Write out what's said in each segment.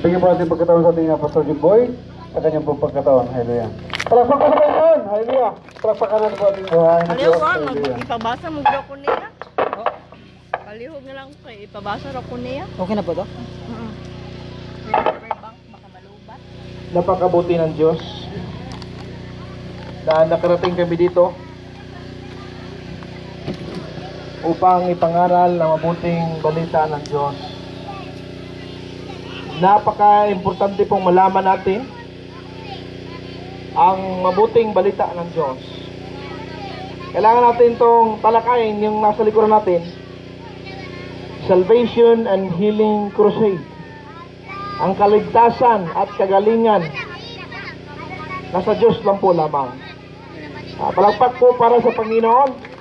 Bigyan po natin pagkataon sa ating Pastor Jimboy sa kanyang po pagkataon. Hallelujah. Palakpak po sa Panginoon. Hallelujah. Palakpakan natin po ating buhay ng Diyos. Hallelujah. Ipabasa mo ko niya. Palihog na lang kay ipabasa ra ko niya. Okay na po to? Baka malubat. Napakabuti ng Diyos na nakarating kami dito upang ipangaral ng mabuting balita ng Diyos. Napaka-importante pong malaman natin ang mabuting balita ng Diyos. Kailangan natin itong talakayin yung nasa likuran natin, Salvation and Healing Crusade. Ang kaligtasan at kagalingan nasa Diyos lang po lamang. Palakpak po para sa Panginoon.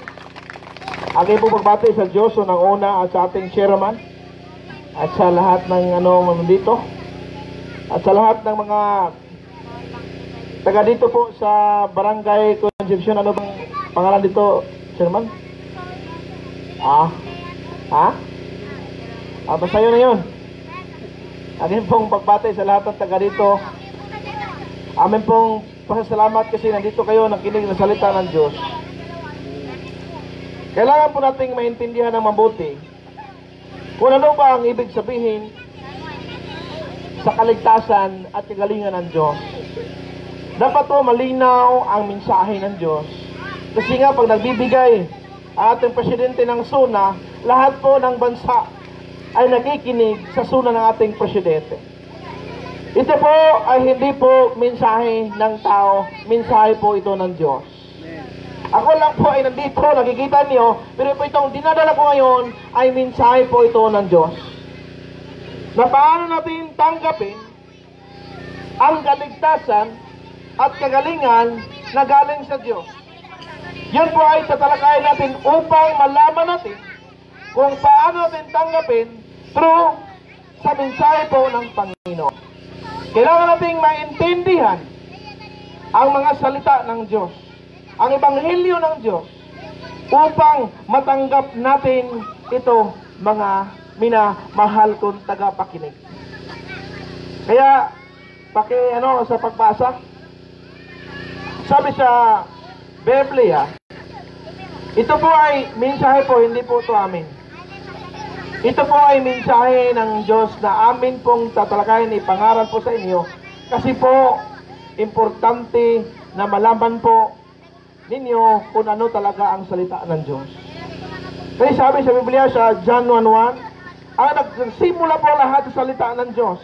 Aking po pagbati sa Diyos unang-una at sa ating chairman at sa lahat ng nandito at sa lahat ng mga taga dito po sa Barangay Concepcion. Ano bang pangalan dito, chairman? Basta yun na yun. Aking pong pagbati sa lahat ng taga dito. Amin pong pasasalamat kasi nandito kayo nakinig ng salita ng Diyos. Kailangan po nating maintindihan ng mabuti kung ano ba ang ibig sabihin sa kaligtasan at kagalingan ng Diyos. Dapat po malinaw ang mensahe ng Diyos. Kasi nga pag nagbibigay ang ating presidente ng SUNA, lahat po ng bansa ay nakikinig sa SUNA ng ating presidente. Ito po ay hindi po mensahe ng tao, mensahe po ito ng Diyos. Ako lang po ay nandito, nakikita niyo, pero po itong dinadala ko ngayon ay mensahe po ito ng Diyos. Na paano natin tanggapin ang kaligtasan at kagalingan na galing sa Diyos. Yan po ay tatalakayin natin upang malaman natin kung paano natin tanggapin through sa mensahe po ng Panginoon. Kailangan nating maintindihan ang mga salita ng Diyos, ang ebanghelyo ng Diyos, upang matanggap natin ito, mga minamahal kong tagapakinig. Kaya, sa pagbasa, sabi sa Biblia, ito po ay mensahe po, hindi po ito amin. Ito po ay mensahe ng Diyos na amin pong tatalakayin, ipangaral po sa inyo. Kasi po, importante na malaman po ninyo kung ano talaga ang salita ng Diyos. Kasi sabi sa Biblia sa John 1:1, ang nagsimula po lahat sa salita ng Diyos.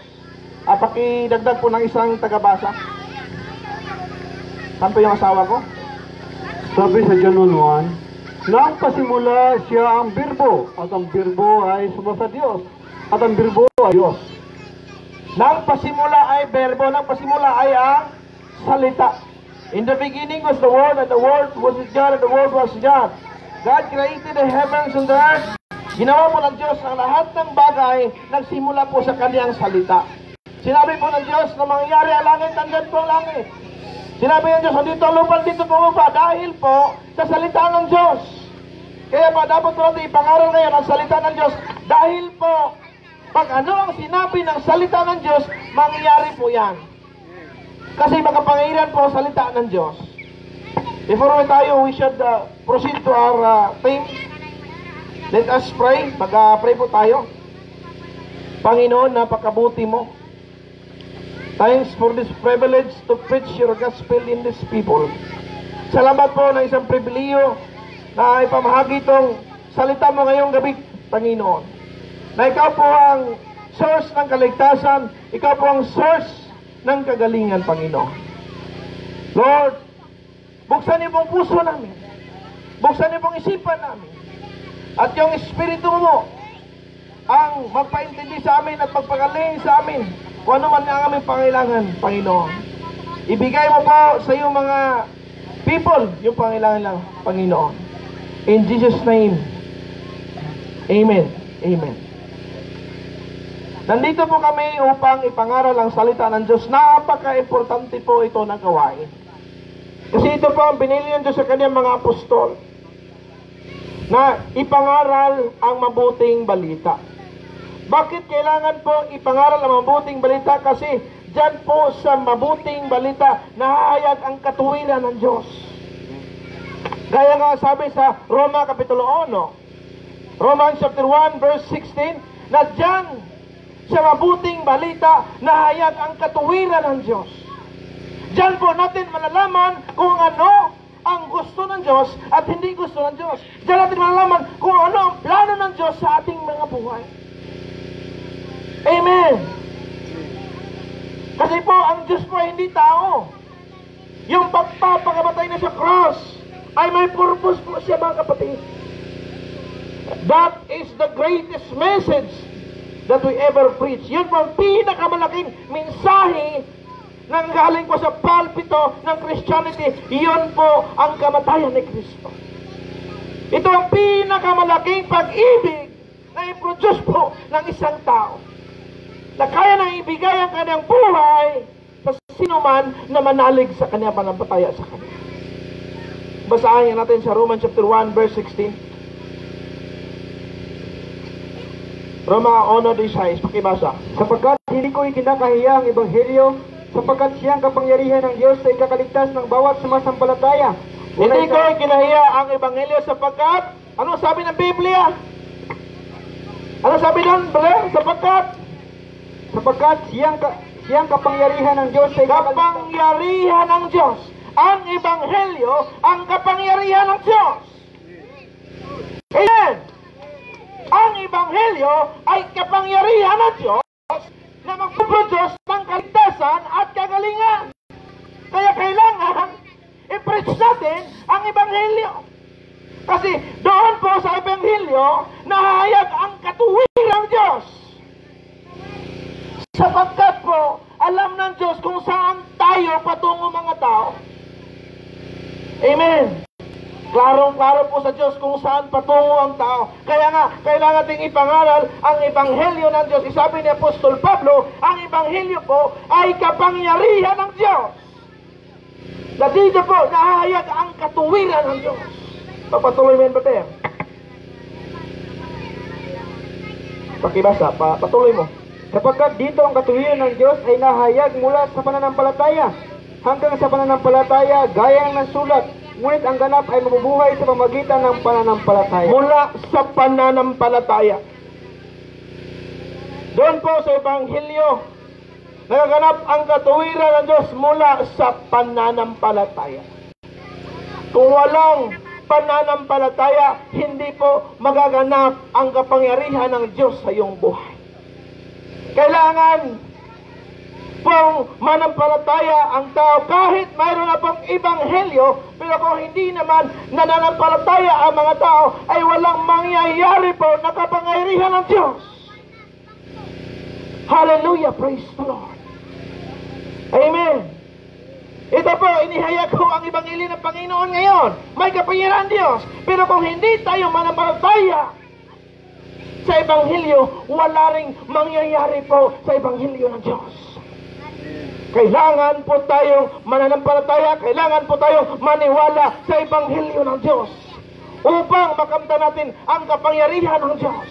Pakidagdag po ng isang tagabasa. Saan po yung asawa ko? Sabi sa John 1:1, nang pasimula siya ang birbo, at ang birbo ay sumasa Diyos, at ang birbo ay Diyos. Nang pasimula ay verbo, nang pasimula ay ang salita. In the beginning was the Word, and the Word was with God, and the Word was God. God created the heavens and the earth. Ginawa po ng Diyos ang lahat ng bagay, nagsimula po sa kanyang salita. Sinabi po ng Diyos na mangyayari ang langit, andyan po ang langit. Sinabi ng Diyos, dito ang lupa, dito po lupa, dahil po sa salita ng Diyos. Kaya pa dapat po natin ipangaral ngayon ang salita ng Diyos, dahil po pag ano ang sinabi ng salita ng Diyos, mangyayari po yan. Kasi makapangyarihan po ang salita ng Diyos. Before we should proceed to our theme. Let us pray. Mag-pray po tayo. Panginoon, napakabuti mo. Thanks for this privilege to preach your gospel in these people. Salamat po ng isang pribiliyo na ipamahagi itong salita mo ngayong gabi, Panginoon. Na ikaw po ang source ng kaligtasan, ikaw po ang source ng kagalingan, Panginoon. Lord, buksan niyo pong puso namin. Buksan niyo pong isipan namin. At yung Espiritu mo ang magpaintindi sa amin at magpagaling sa amin kung ano man ang aming pangailangan, Panginoon. Ibigay mo po sa iyong mga people yung pangailangan lang, Panginoon. In Jesus' name, Amen. Amen. Nandito po kami upang ipangaral ang salita ng Diyos. Napaka-importante po ito na gawain. Kasi ito po ang binili ng Diyos sa kanyang mga apostol na ipangaral ang mabuting balita. Bakit kailangan po ipangaral ang mabuting balita? Kasi dyan po sa mabuting balita, nahahayag ang katuwiran ng Diyos. Gaya nga sabi sa Roma Kapitulo 1, Romans chapter 1 verse 16, na dyan sa mabuting balita, nahayag ang katuwiran ng Diyos. Diyan po natin malalaman kung ano ang gusto ng Diyos at hindi gusto ng Diyos. Diyan natin malalaman kung ano ang plano ng Diyos sa ating mga buhay. Amen. Kasi po, ang Diyos po ay hindi tao. Yung pagpapakamatay na sa cross ay may purpose po siya, mga kapatid. That is the greatest message that we ever preach. Yun po ang pinakamalaking mensahe nang galing po sa pulpito ng Christianity. Yun po ang kamatayan ni Kristo. Ito ang pinakamalaking pag-ibig na i-produce po ng isang tao, na kaya nang ibigay ang kanyang buhay sa sinuman na manalig sa kanyang panampalataya sa kanya. Basahin natin sa Romans chapter 1 verse 16. Roma 1:16, pakibasa. Sapagkat hindi ko ikinakahiya ang ebanghelyo, sapagkat siyang kapangyarihan ng Diyos sa ikakaligtas ng bawat sumasampalataya. Hindi ko ikinahiya ang ebanghelyo sapagkat, ano sabi ng Biblia? Ano sabi doon, brother? Sapagkat siyang kapangyarihan ng Diyos sa ikakaligtas. Kapangyarihan ng Diyos. Ang ebanghelyo, ang kapangyarihan ng Diyos. Amen. Ang ebanghelyo ay kapangyarihan ng Diyos na magpuproduce ng kaligtasan at kagalingan. Kaya kailangan i-preach natin ang ebanghelyo. Kasi doon po sa ebanghelyo, nahayag ang katuwiran ng Diyos. Sapagkat po, alam ng Diyos kung saan tayo patungo, mga tao. Amen. Klarong-klaro po sa Diyos kung saan patungo ang tao. Kaya nga, kailangan nating ipangaral ang ebanghelyo ng Diyos. Isabi ni Apostol Pablo, ang ebanghelyo po ay kapangyarihan ng Diyos. Na dito po, nahahayag ang katuwiran ng Diyos. Papatuloy mo yun, Bater. Pakibasa, patuloy mo. Sapagkat dito ang katuwiran ng Diyos ay nahayag mula sa pananampalataya hanggang sa pananampalataya gaya ng nasulat. Ngunit ang ganap ay mabubuhay sa pamagitan ng pananampalataya. Mula sa pananampalataya. Doon po sa ebanghelyo, nagaganap ang katuwiran ng Diyos mula sa pananampalataya. Kung walang pananampalataya, hindi po magaganap ang kapangyarihan ng Diyos sa iyong buhay. Kailangan pong manampalataya ang tao kahit mayroon na pong ebanghelyo, pero kung hindi naman nananampalataya ang mga tao, ay walang mangyayari po na kapangyarihan ng Diyos. Hallelujah! Praise the Lord! Amen! Ito po, inihayag ko ang ebanghelyo ng Panginoon ngayon. May kapangyarihan Diyos. Pero kung hindi tayo manampalataya sa ebanghelyo, wala ring mangyayari po sa ebanghelyo ng Diyos. Kailangan po tayong mananampalataya, kailangan po tayong maniwala sa ebanghelyo ng Diyos upang makamtan natin ang kapangyarihan ng Diyos.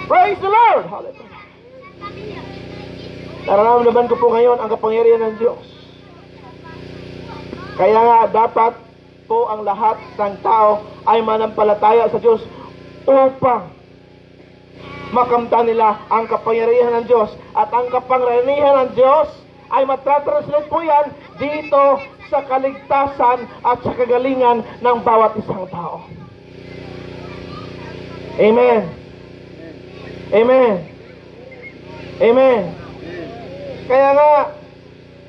Praise the Lord! Hallelujah! Nararamdaman ko po ngayon ang kapangyarihan ng Diyos. Kaya nga dapat po ang lahat ng tao ay manampalataya sa Diyos upang makamtan nila ang kapangyarihan ng Diyos. At ang kapangyarihan ng Diyos ay matratranslate po yan dito sa kaligtasan at sa kagalingan ng bawat isang tao. Amen. Amen. Amen. Kaya nga,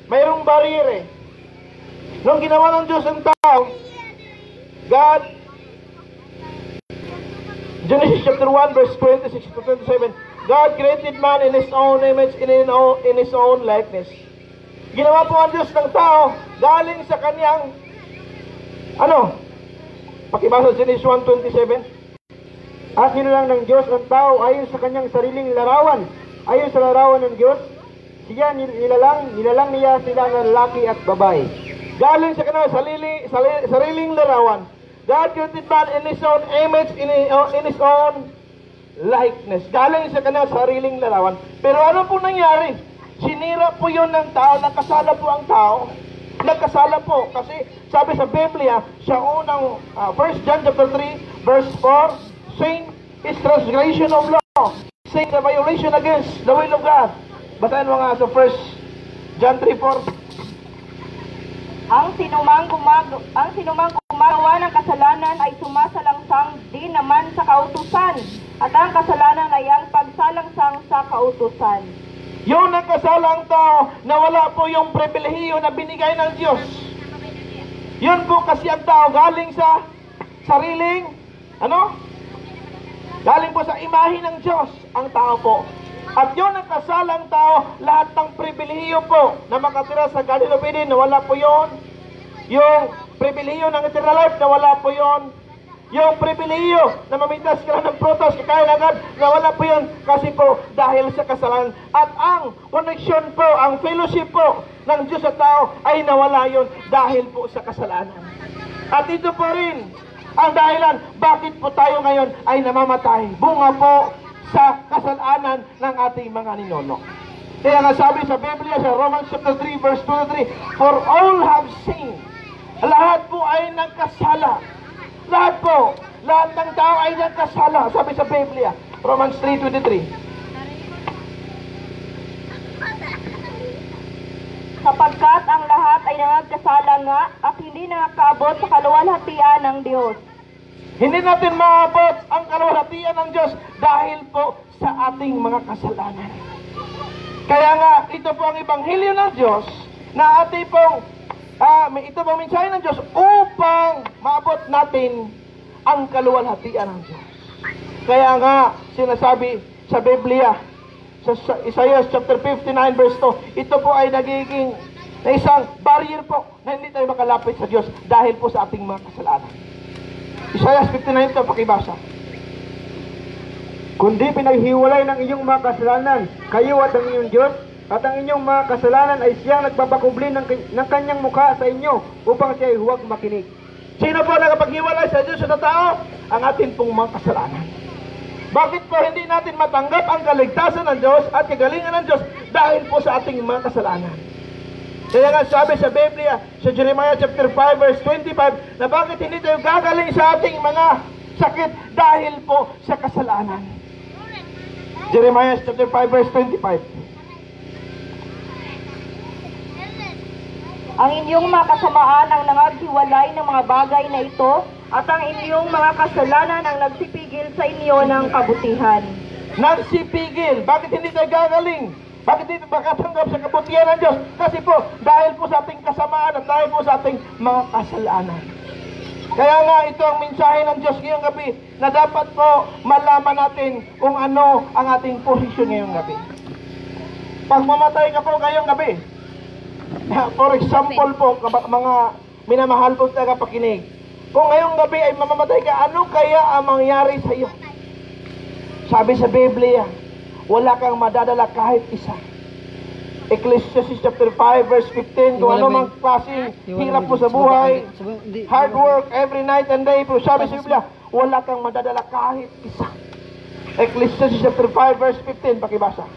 mayroong barriere. Nung ginawa ng Diyos ang tao, God, Genesis chapter 1 verse 26 to 27, God created man in His own image, in His own likeness. Ginawa po ang Diyos ng tao galing sa kanyang pakibasa Genesis 1:27. At nilalang ng Diyos ang tao ayon sa kanyang sariling larawan. Ayon sa larawan ng Diyos, siya nilalang niya sila ng lalaki at babae. Galing sa kanyang sariling larawan. God created man in His own image, in His own likeness. Galing sa kanyang sariling larawan. Pero ano po nangyari? Sinira po yun ng tao, nakasala po ang tao. Nagkasala po kasi sabi sa Biblia sa unang 1 John chapter 3 verse 4, sin is transgression of law, sin the violation against the will of God. Basahin mo nga sa 1 John 3:4. Ang sinumang gumagawa ng kasalanan ay sumasalangsang din naman sa kautusan, at ang kasalanan ay ang pagsalangsang sa kautusan. Yung nagkasalang tao na wala po yung pribilehiyo na binigay ng Diyos. Yun po kasi ang tao galing sa sariling, galing po sa imahe ng Diyos ang tao po. At yung nagkasalang tao, lahat ng pribilehiyo po na makatira sa Garden of Eden, na wala po yun. Yung pribilehiyo ng eternal life, na wala po yun. Yung pribilehiyo na mamitas ka lang ng prutas, kakain agad, na wala po yun kasi po dahil sa kasalanan. At ang connection po, ang fellowship po ng Diyos sa tao ay nawala yun dahil po sa kasalanan. At ito po rin ang dahilan bakit po tayo ngayon ay namamatay. Bunga po sa kasalanan ng ating mga ninuno. Kaya nga sabi sa Biblia sa Romans chapter 3 verse 23, for all have sinned. Lahat po ay nagkasala. Lahat po, lahat ng tao ay nagkasala, sabi sa Biblia, Romans 3:23. Sapagkat ang lahat ay nagkasala nga at hindi nakakaabot sa kaluwalhatian ng Diyos. Hindi natin maabot ang kaluwalhatian ng Diyos dahil po sa ating mga kasalanan. Kaya nga, ito po ang ebanghelyo ng Diyos na ating pong ito pong mensahe ng Diyos upang maabot natin ang kaluwalhatian ng Diyos. Kaya nga, sinasabi sa Biblia, sa Isaiah chapter 59 verse 2, ito po ay nagiging na isang barrier po na hindi tayo makalapit sa Diyos dahil po sa ating mga kasalanan. Isaiah 59 ito, pakibasa. Kundi pinaghiwalay ng iyong mga kasalanan, kayo at ang iyong Diyos, at ang inyong mga kasalanan ay siyang nagpapakubli ng kanyang mukha sa inyo upang siya ay huwag makinig. Sino po nakapaghiwalay sa Diyos sa tao? Ang atin pong mga kasalanan. Bakit po hindi natin matanggap ang kaligtasan ng Diyos at kagalingan ng Diyos? Dahil po sa ating mga kasalanan. Kaya nga sabi sa Biblia, sa Jeremiah chapter 5 verse 25, na bakit hindi tayo gagaling sa ating mga sakit dahil po sa kasalanan. Jeremiah chapter 5 verse 25. Ang inyong mga kasamaan ang nangaghiwalay ng mga bagay na ito, at ang inyong mga kasalanan ang nagsipigil sa inyo ng kabutihan. Nagsipigil. Bakit hindi tayo gagaling? Bakit hindi makatanggap sa kabutihan ng Diyos? Kasi po, dahil po sa ating kasamaan at dahil po sa ating mga kasalanan. Kaya nga ito ang mensahe ng Diyos ngayong gabi na dapat po malaman natin kung ano ang ating posisyon ngayong gabi. Pag mamatay ka po ngayong gabi, for example po, mga minamahal po sa tagapakinig, kung ngayong gabi ay mamamatay ka, ano kaya ang mangyari sa iyo? Sabi sa Biblia, wala kang madadala kahit isa. Ecclesiastes chapter 5 verse 15, kung ano mang klaseng hirap mo sa buhay, hard work every night and day, pero sabi sa Biblia, wala kang madadala kahit isa. Ecclesiastes chapter 5 verse 15, pakibasa.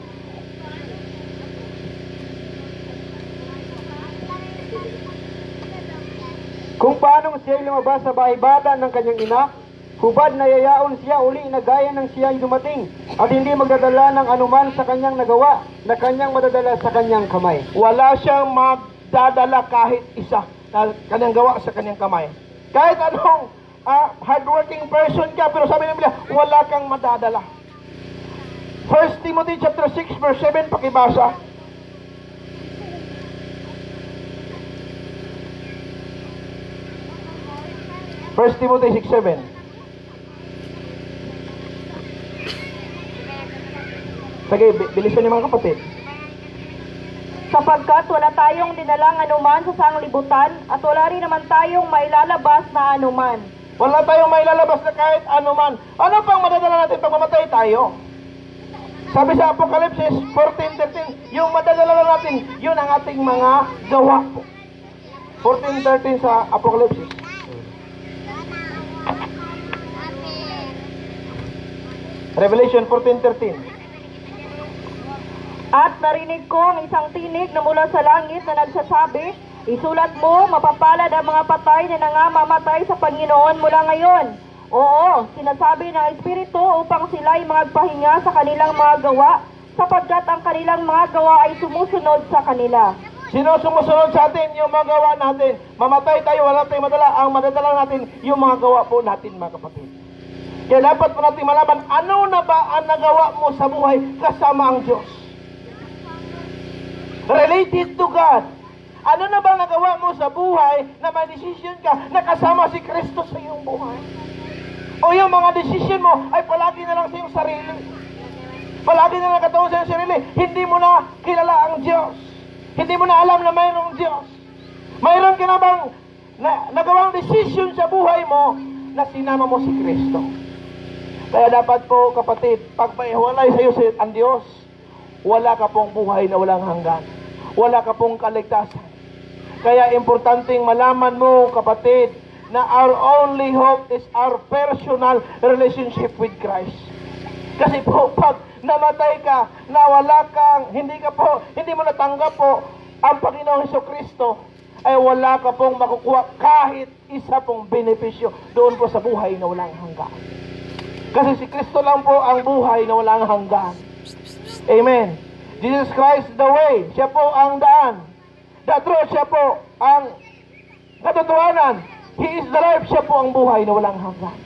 Kung paano siya lumabas sa bahay-bata ng kanyang ina, hubad na yayaon siya uli na gaya ng siya ay dumating, at hindi magdadala ng anuman sa kanyang nagawa na kanyang madadala sa kanyang kamay. Wala siyang magdadala kahit isa na kanyang gawa sa kanyang kamay. Kahit anong hardworking person ka, pero sabi ng Biblia, wala kang madadala. 1 Timothy chapter 6 verse 7, pakibasa. First Timothy 6:7. Sige, bilisan niyo mga kapatid. Sapagkat wala tayong dinalang anuman sa sanglibutan, at wala rin naman tayong mailalabas na anuman. Wala tayong mailalabas na kahit anuman. Ano pang madadala natin pag mamatay tayo? Sabi sa Apocalypse 14:13, yung madadala natin, yun ang ating mga gawa po. 14:13 sa Apocalypse. Revelation 14:13. At narinig ko ang isang tinig na mula sa langit na nagsasabi, isulat mo, mapapalad ang mga patay na nangamamatay sa Panginoon mula ngayon. Oo, sinasabi ng Espiritu upang sila'y magpahinga sa kanilang mga gawa, sapagkat ang kanilang mga gawa ay sumusunod sa kanila. Sino sumusunod sa atin? Yung mga gawa natin. Mamatay tayo, wala tayong madala. Ang madadala natin, yung mga gawa po natin, mga kapatid. Kaya dapat po natin malaman, ano na ba ang nagawa mo sa buhay kasama ang Diyos? Related to God. Ano na ba nagawa mo sa buhay na may decision ka na kasama si Kristo sa iyong buhay? O yung mga decision mo ay palagi na lang sa iyong sarili. Palagi na lang kataon sa iyong sarili. Hindi mo na kilala ang Diyos. Hindi mo na alam na mayroong Diyos. Mayroon ka na bang nagawang decision sa buhay mo na sinama mo si Kristo? Kaya dapat po, kapatid, pag maiwalay sa iyo ang Diyos, wala ka pong buhay na walang hanggan. Wala ka pong kaligtasan. Kaya importanteng malaman mo, kapatid, na our only hope is our personal relationship with Christ. Kasi po, pag namatay ka, na wala kang, hindi mo natanggap po ang Panginoong Jesucristo, ay wala ka pong makukuha kahit isa pong benepisyo doon po sa buhay na walang hanggan. Kasi si Kristo lang po ang buhay na walang hanggan. Amen. Jesus Christ the way. Siya po ang daan. The truth, siya po ang katotohanan. He is the life. Siya po ang buhay na walang hanggan.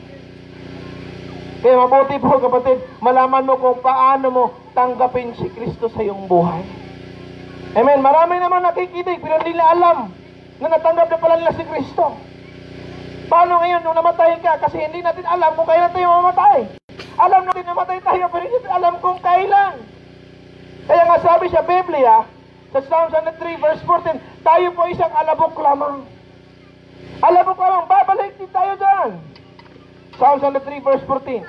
Kaya mabuti po, kapatid, malaman mo kung paano mo tanggapin si Kristo sa iyong buhay. Amen. Marami naman nakikinig pero hindi nila alam na natanggap na pala nila si Kristo. Paano ngayon nung namatay ka? Kasi hindi natin alam kung kailan tayo mamatay. Alam natin namatay tayo pero hindi natin alam kung kailan. Kaya nga sabi sa Biblia, sa Psalm 103 verse 14, tayo po isang alabok lamang. Alabok lamang, babalik din tayo dyan. Psalm 103 verse 14.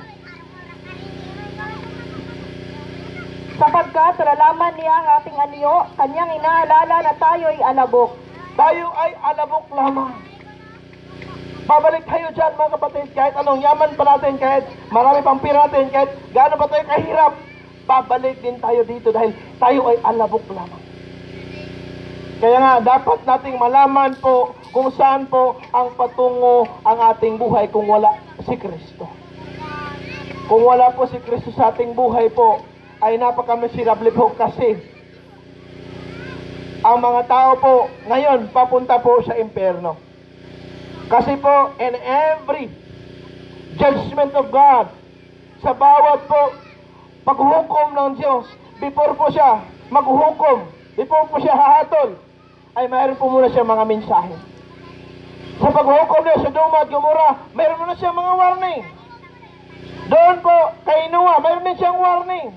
Sapagkat nalalaman niya ang ating anyo, kanyang inaalala na tayo ay alabok. Tayo ay alabok lamang. Babalik tayo dyan, mga kapatid, kahit anong yaman pa natin, kahit marami pang pira natin, kahit gaano pa tayo kahirap, babalik din tayo dito dahil tayo ay alabok lamang. Kaya nga, dapat nating malaman po kung saan po ang patungo ang ating buhay kung wala si Kristo. Kung wala po si Kristo sa ating buhay po, ay napaka-miserable po kasi ang mga tao po ngayon papunta po sa impyerno. Kasi po, in every judgment of God, sa bawat po paghuhukom ng Diyos, before po siya maghuhukom, before po siya hahatol, ay mayroon po muna siya mga mensahe. Sa paghuhukom niya sa Sodoma at Gomorrah, mayroon muna siya mga warning. Doon po, kay Noah, mayroon din siyang warning.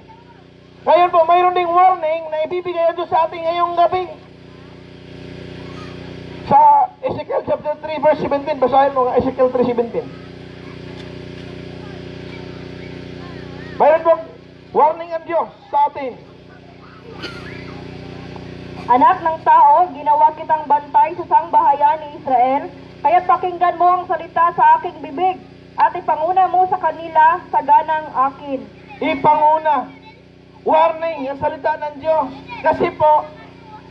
Ngayon po, mayroon ding warning na ibibigay Diyos sa ating ngayong gabi. Sa Ezekiel chapter 3 verse 17, basahin mo nga Ezekiel 3:17. Mayroon pong warning ang Diyos sa atin. Anak ng tao, ginawa kitang bantay sa sangbahayan ni Israel, kaya't pakinggan mo ang salita sa aking bibig, at ipanguna mo sa kanila sa ganang akin. Ipanguna. Warning, ang salita ng Diyos. Kasi po,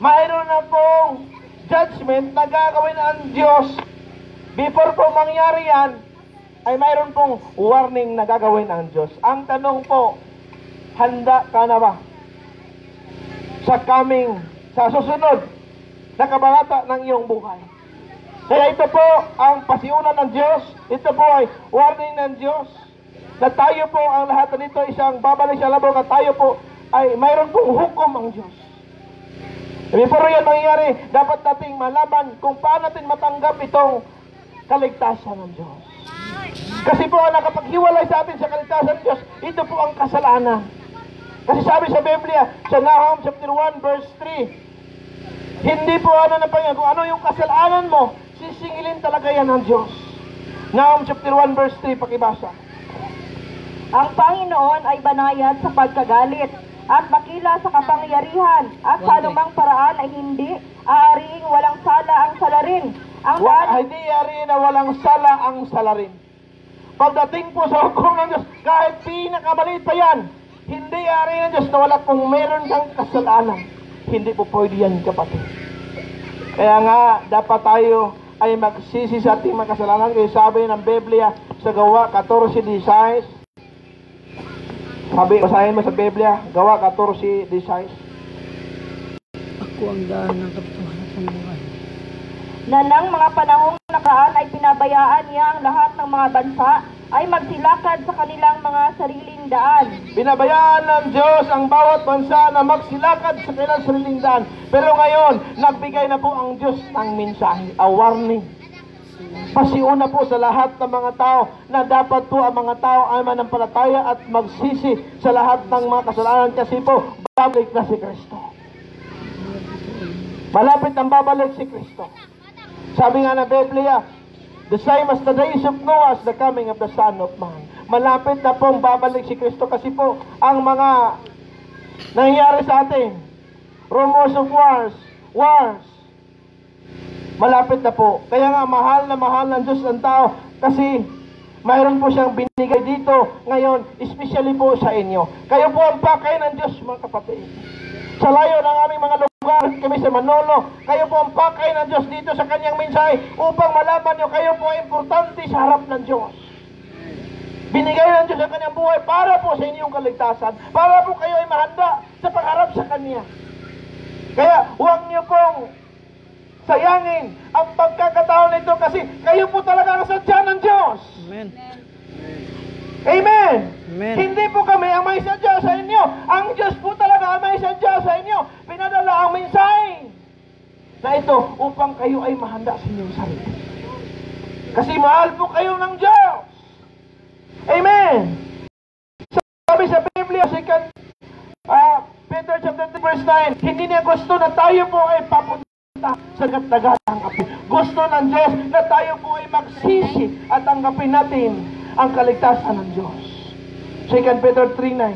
mayroon na pong judgment na gagawin ang Diyos. Before po mangyari yan, ay mayroon pong warning na gagawin ang Diyos. Ang tanong po, handa ka na ba sa susunod na kabanata ng iyong buhay? Kaya ito po ang pasiunan ng Diyos. Ito po ay warning ng Diyos na tayo po ang lahat nito isang babalik sa labong at tayo po ay mayroon pong hukom ang Diyos. Before yan mangyayari, dapat nating malaman kung paano natin matanggap itong kaligtasan ng Diyos. Kasi po ang nakapaghiwalay sa atin sa kaligtasan ng Diyos, ito po ang kasalanan. Kasi sabi sa Biblia, sa Nahum chapter 1 verse 3, hindi po ng Panginoon, kung ano yung kasalanan mo, sisingilin talaga yan ng Diyos. Nahum chapter 1 verse 3, pakibasa. Ang Panginoon ay banayad sa pagkagalit at makila sa kapangyarihan at sa anumang paraan ay hindi aariing walang sala ang salarin. Ang daan, Hindi aariing na walang sala ang salarin. pagdating po sa hukom ng Diyos, kahit pinakamaliit pa yan, hindi ari ng Diyos na wala kung meron kang kasalanan. Hindi po pwede yan, kapatid. Kaya nga, dapat tayo ay magsisi sa ating mga kasalanan. Kaya sabi ng Biblia sa Gawa 14:16, sabi, basahin mo sa Biblia, Gawa 14:16. Ako ang daan ng katotohanan sa buhay. Na ng mga panahong nakaraan ay pinabayaan niya ang lahat ng mga bansa ay magsilakad sa kanilang mga sariling daan. Binabayaan ng Diyos ang bawat bansa na magsilakad sa kanilang sariling daan. Pero ngayon, nagbigay na po ang Diyos ng mensahe, a warning. Pasiuna po sa lahat ng mga tao na dapat po ang mga tao ay manampalataya at magsisi sa lahat ng mga kasalanan kasi po, babalik na si Kristo. Malapit ang babalik si Kristo. Sabi nga ng Biblia, the same as the days of Noah, the coming of the Son of Man. Malapit na pong babalik si Kristo kasi po ang mga nangyayari sa atin, rumors of wars, malapit na po. Kaya nga mahal ng Diyos ang tao kasi mayroon po siyang binigay dito ngayon, especially po sa inyo. Kayo po ang pakay ng Diyos, mga kapatid. Sa layo ng aming mga lugar, kami sa Manolo, kayo po ang pakay ng Diyos dito sa kanyang mensahe upang malaman nyo kayo po ay importante sa harap ng Diyos. Binigay ng Diyos ang kanyang buhay para po sa inyong kaligtasan, para po kayo ay mahanda sa pagharap sa Kanya. Kaya huwag nyo pong sayangin ang pagkakataon nito kasi kayo po talaga ang sadya ng Diyos. Amen. Amen. Amen. Hindi po kami ang may sadya sa inyo. Ang Diyos po talaga ang may sadya sa inyo. Pinadala ang mensahe na ito upang kayo ay mahanda sa inyong sarili. Kasi mahal po kayo ng Diyos. Amen. Sabi sa Biblia, Peter chapter 3 verse 9, hindi niya gusto na tayo po ay papunta sa katagalang api. Gusto ng Diyos na tayo po ay magsisi at tanggapin natin ang kaligtasan ng Diyos. 2 Peter 3:9.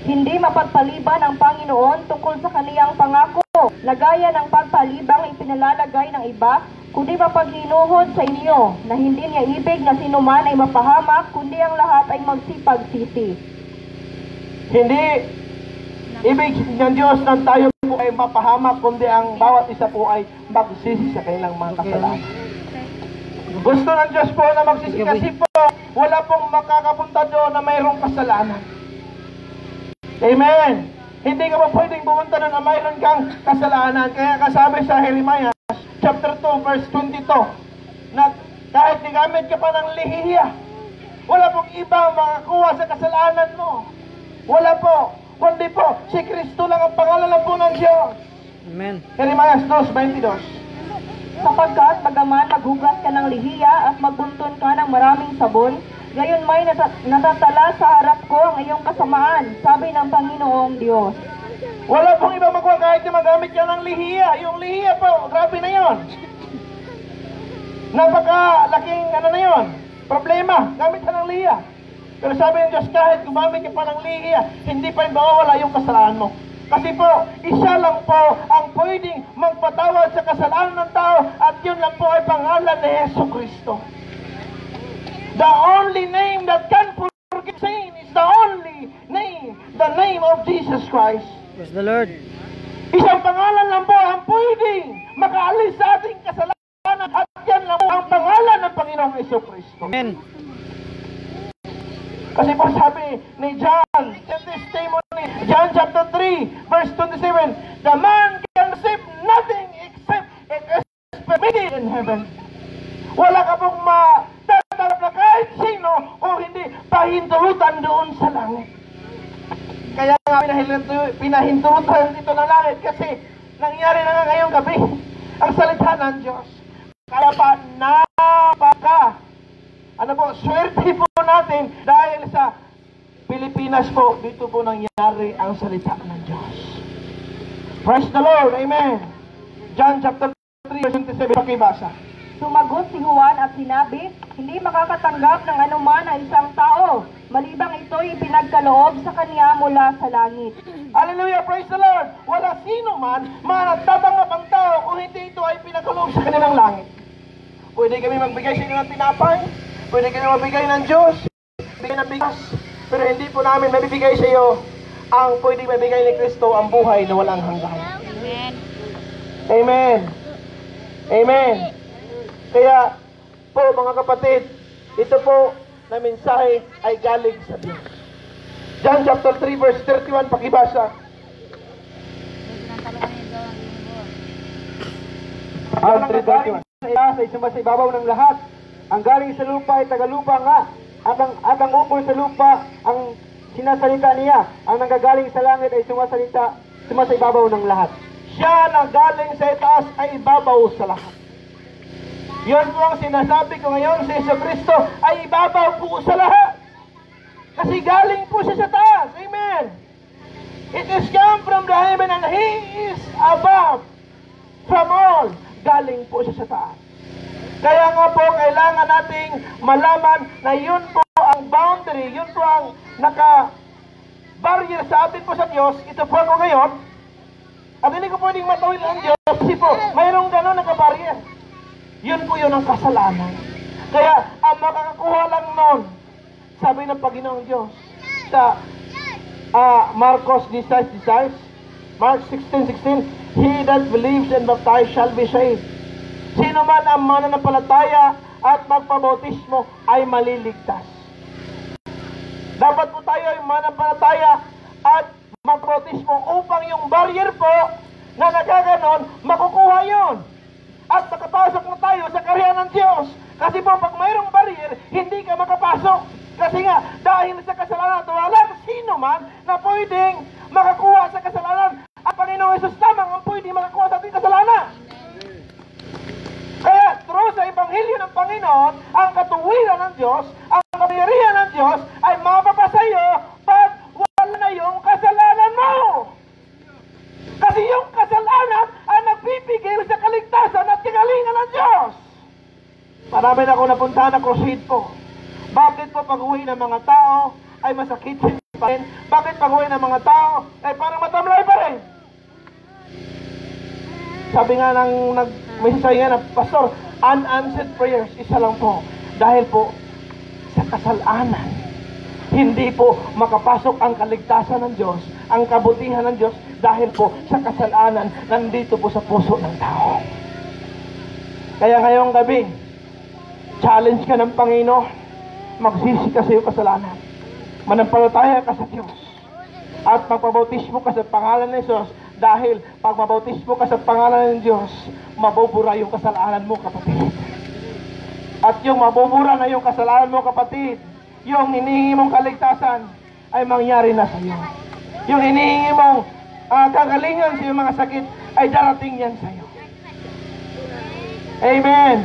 Hindi mapagpaliban ang Panginoon tungkol sa kaniyang pangako, na gaya ng pagpalibang ipinalalagay ng iba, kundi mapaghinuhod sa inyo, na hindi niya ibig na sinuman ay mapahamak, kundi ang lahat ay magsipagsisi. Hindi ibig ng Diyos na tayo po ay mapahamak, kundi ang bawat isa po ay magsisi sa kanilang mga kasalanan. Gusto ng Diyos po na magsisi kasi po wala pong makakapunta doon na mayroong kasalanan. Amen. Hindi ka pa pwedeng pumunta doon na mayroon kang kasalanan. Kaya kasabi sa Jeremiah chapter 2 verse 22 na kahit nagamit ka pa ng lihiya, wala pong ibang makakuha sa kasalanan mo. Wala po. Kundi po, si Kristo lang ang pangalan po ng Diyos. Amen. Jeremiah 2:22. Sapagkat bagaman maghugas ka ng lihiya at magbunton ka ng maraming sabon, gayon may natatala sa harap ko ang iyong kasamaan, sabi ng Panginoong Diyos. Wala pong iba magkuha kahit na magamit ka ng lihiya. Yung lihiya po, grabe na yon. Napakalaking na yon. Problema, gamit ka ng lihiya. Pero sabi ng Diyos, kahit gumamit ka pa ng lihiya, hindi pa rin mawawala yung kasalanan mo. Kasi po, isa lang po ang pwedeng magpatawad sa kasalanan ng tao at yun lang po ay pangalan ni Yesu Kristo. The only name that can forgive sin is the only name, the name of Jesus Christ. Praise the Lord. Isang pangalan lang po ang pwedeng makaalis sa ating kasalanan at yan lang po ang pangalan ng Panginoong Yesu Kristo. Amen. Kasi po sabi ni John, testimony, John chapter 3, verse 27, the man can receive nothing except it is permitted in heaven. Wala ka pong matatanggap na kahit sino o hindi pahintulutan doon sa langit. Kaya nga pinahintulutan dito ng langit kasi nangyari na nga ngayong gabi ang salita ng Diyos. Kaya pa swerte po natin dahil sa Pilipinas po, dito po nangyari ang salita ng Diyos. Praise the Lord, amen. John chapter 3, verse 27, pakibasa. Sumagot si Juan at sinabi, hindi makakatanggap ng anuman ang isang tao, malibang ito'y pinagkaloob sa kanya mula sa langit. Hallelujah, praise the Lord. Wala sino man manatatanggap ang tao kung hindi ito ay pinagkaloob sa kanilang langit. Pwede kami magbigay sa inyo ng tinapay, Pwede kayo mabigay ng Diyos, bigay ng bigas, pero hindi po namin mabibigay sa iyo ang pwede mabigay ni Kristo, ang buhay na walang hanggan. Amen. Amen. Amen. Kaya po mga kapatid, ito po na mensahe ay galing sa Diyos. John chapter 3 verse 31, pakibasa. Ang nanggaling sa itaas ay sumasibabaw ng lahat. Ang galing sa lupa ay tagalupa nga. At ang ukol sa lupa ang sinasalita niya. Ang nanggagaling sa langit ay sumasibabaw ng lahat. Siya na galing sa itaas ay ibabaw sa lahat. Yun po ang sinasabi ko ngayon, si Jesucristo ay ibabaw po sa lahat. Kasi galing po siya sa taas. Amen. It is come from the heaven and He is above from all. Galing po siya sa taas. Kaya nga po, kailangan nating malaman na yun po ang boundary, yun po ang naka-barrier sa atin po sa Diyos. Ito po ako ngayon. At hindi ko pwedeng matawid ang Diyos kasi po, mayroong gano'n naka-barrier. Yun po yun ang kasalanan. Kaya, ang makakakuha lang nun, sabi ng Panginoong Diyos, sa Marcos 16:16, Mark 16:16, He that believes and baptized shall be saved. Sino man ang mananampalataya at magpabautismo ay maliligtas. Dapat po tayo ay mananampalataya at magpabautismo upang yung barrier po na nagkaganon, makukuha yun. At makapasok na tayo sa kaharian ng Diyos. Kasi po, pag mayroong barrier, hindi ka makapasok. Kasi nga, dahil sa kasalanan, walang sino man na pwedeng makakuha sa kasalanan. Ang Panginoong Hesus lamang ang pwedeng makakuha sa ating kasalanan. Kaya, through sa Ebanghelyo ng Panginoon, ang katuwiran ng Diyos, ang kapangyarihan ng Diyos, ay mapapasa iyo pag wala na yung kasalanan mo. Kasi yung kasalanan ay nagpipigil sa kaligtasan at kagalingan ng Diyos. Marami na ako napuntahan na crusade po. Bakit po pag-uwi ng mga tao ay masakit pa rin? Bakit pag-uwi ng mga tao ay parang matamlay pa rin? Sabi nga ng may nga na, Pastor, unanswered prayers, isa lang po. Dahil po sa kasalanan, hindi po makapasok ang kaligtasan ng Diyos, ang kabutihan ng Diyos, dahil po sa kasalanan, nandito po sa puso ng tao. Kaya ngayong gabi, challenge ka ng Panginoon, magsisi ka sa iyong kasalanan. Manampalataya ka sa Diyos. At magpabautismo ka sa pangalan ng Diyos, dahil pag mabautismo ka sa pangalan ng Diyos, mabubura yung kasalanan mo, kapatid. At yung mabubura na yung kasalanan mo, kapatid, yung hinihingi mong kaligtasan ay mangyari na sa iyo. Yung hinihingi mong kagalingan sa iyong mga sakit ay darating yan sa iyo. Amen.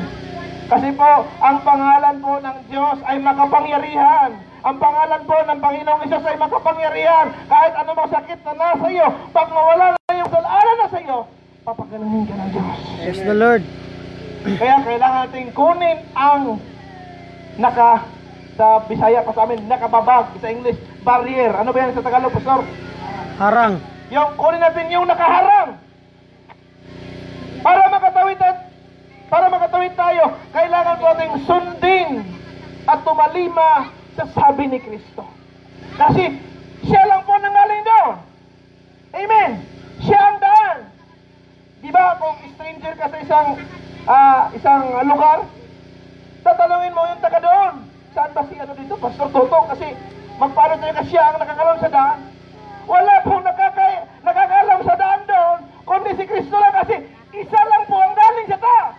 Kasi po, ang pangalan po ng Diyos ay makapangyarihan. Ang pangalan po ng Panginoong Isus ay makapangyarihan. Kahit ano mang sakit na nasa iyo, pag mawala na yung kasalanan na sa iyo, papagalingan ka ng Diyos. Praise the Lord. Kaya kailangan natin kunin ang sa Bisaya pa sa amin, nakababag, sa English, barrier. Ano ba yan sa Tagalog, Pastor? Harang. Yung kunin natin yung nakaharang. Para makatawid tayo, kailangan po natin sundin at tumalima sa sabi ni Kristo. Kasi siya lang po nanggaling doon. Amen. Siya ang daan. Di ba kung stranger ka sa isang lugar, tatanungin mo yung taga doon, saan ba si ano dito, Pastor Toto? Kasi magpaano tayo kasi siya ang nakakalam sa daan. Wala pong nakakalam sa daan doon, kundi si Kristo lang, kasi isa lang po ang galing sa taas.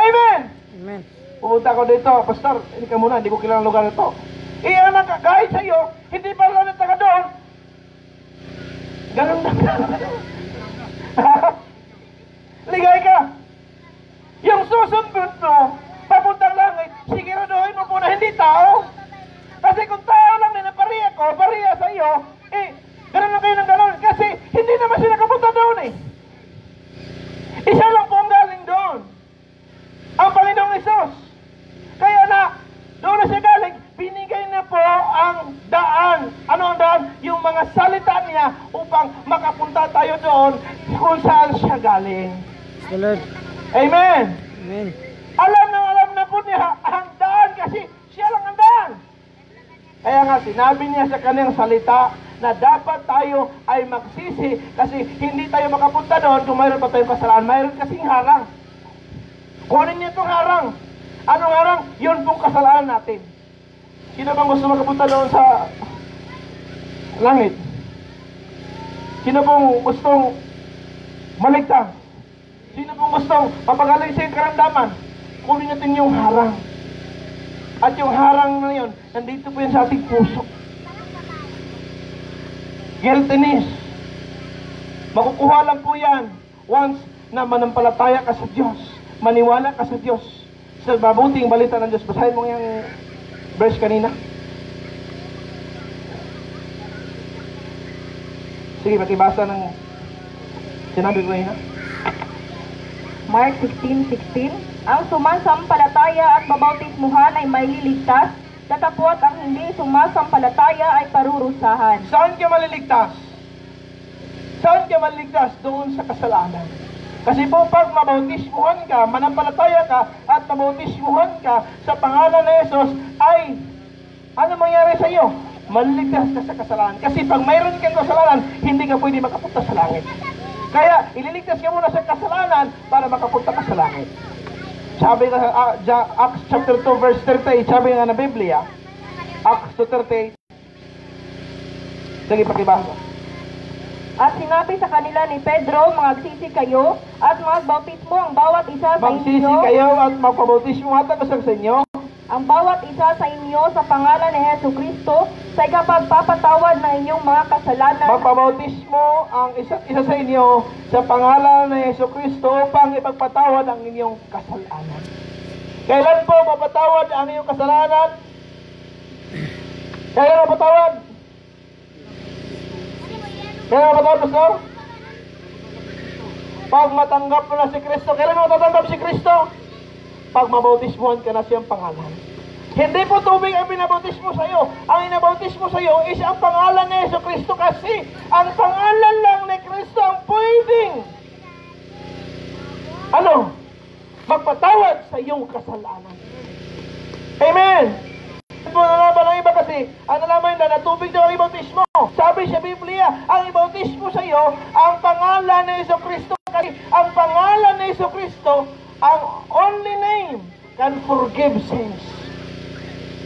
Amen. Amen. Pumunta ko dito, Pastor, hindi ka muna, hindi ko kilala ang lugar nito. Iyan ang kahit sa iyo, hindi pa lang ang taga doon. Ganun na. Ligay ka. Yung susunod mo, papuntang langit, siguraduhin mo po na hindi tao. Kasi kung tao lang din ang pariya sa iyo, ganun lang kayo ng ganun. Kasi hindi naman sila kapunta doon eh. Isa lang po ang galing doon. Ang Panginoong Hesus. Kaya na, doon na siya galing, binigay na po ang daan. Ano ang daan? Yung mga salita niya upang makapunta tayo doon kung saan siya galing. Praise the Lord. Amen. Amen. Alam na po niya ang daan kasi siya lang ang daan. Kaya nga sinabi niya sa kanyang salita na dapat tayo ay magsisi kasi hindi tayo makapunta doon kung mayroon pa tayong kasalanan. Mayroon kasing harang. Kunin niyo itong harang. Anong harang? Yun pong kasalanan natin. Sino bang gusto makapunta doon sa langit? Sino pong gustong maligtas? Sino pong gustong mapagaling sa iyong karamdaman? Kunin natin yung harang. At yung harang na yun, nandito po yan sa ating puso. Guiltiness. Makukuha lang po yan once na manampalataya ka sa Diyos. Maniwala ka sa Diyos. Sa mabuting balita ng Diyos. Basahin mo yung verse kanina. Sige, makibasa ng sinabi ko kanina. Mark 16:16. Ang sumasampalataya at babautismuhan ay maliligtas, datapwat ang hindi sumasampalataya ay parurusahan. Saan ka maliligtas? Saan ka maliligtas? Doon sa kasalanan. Kasi po pag mabautismuhan ka, manampalataya ka, at mabautismuhan ka sa pangalan ng Yesus, ay ano mangyari sa iyo? Maliligtas ka sa kasalanan. Kasi pag mayroon kang kasalanan, hindi ka pwede makapunta sa langit. Kaya ililigtas ka muna sa kasalanan para makapunta ka sa langit. Sabi nga Acts chapter 2 verse 38, sabi nga na Biblia, Acts 2:38. Sige, pakibasa. At sinabi sa kanila ni Pedro, magsisi kayo at magbautismo ang bawat isa sa Magsisi inyo. kayo at magpabautismo at sa inyo. Ang bawat isa sa inyo sa pangalan ni Jesucristo sa ikapagpapatawad ng inyong mga kasalanan. Magpabautismo ang isa't isa sa inyo sa pangalan ng Jesucristo upang ipagpatawad ang inyong kasalanan. Kailan po mapatawad ang inyong kasalanan? Kailan mapatawad? Kailan mapatawad, Pastor? Pag matanggap mo na si Kristo. Kailan mo matatanggap si Kristo? Pag mabautismuhan ka na siyang pangalan. Hindi po tubig ang binabautismo sa iyo. Ang inabautismo sa iyo is ang pangalan ni Jesucristo kasi ang pangalan lang ni Kristo ang pwedeng magpatawad sa iyong kasalanan. Amen! Po nalaman ng iba kasi, ang nalaman nila na tubig daw ang ibautismo. Sabi sa Biblia, ang ibautismo sa iyo, ang pangalan ni Jesucristo kasi ang pangalan ni Jesucristo, ang only name can forgive sins.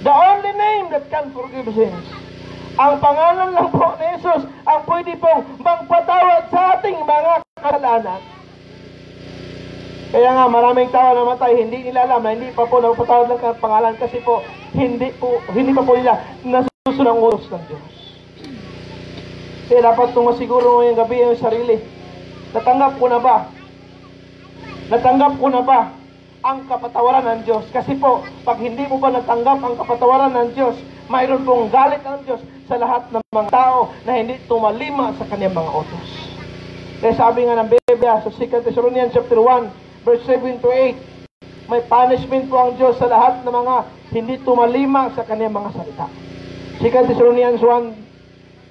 The only name that can forgive sins. Ang pangalan lang po ni Jesus ang pwede pong magpatawad sa ating mga kasalanan. Kaya nga maraming tao namatay, hindi nila alam na hindi pa po napatawad lang ang pangalan kasi po hindi pa po nila nasusunod ang utos ng Diyos. Kaya dapat itong masiguro ngayong gabi yung sarili. Natanggap ko na ba? Natanggap ko na ba ang kapatawaran ng Diyos? Kasi po, pag hindi mo ba natanggap ang kapatawaran ng Diyos, mayroon pong galit ng Diyos sa lahat ng mga tao na hindi tumalima sa kanyang mga utos. Kaya sabi nga ng Biblia sa 2 Thessalonians chapter 1, verse 7 to 8, may punishment po ang Diyos sa lahat ng mga hindi tumalima sa kanyang mga salita. 2 Thessalonians 1,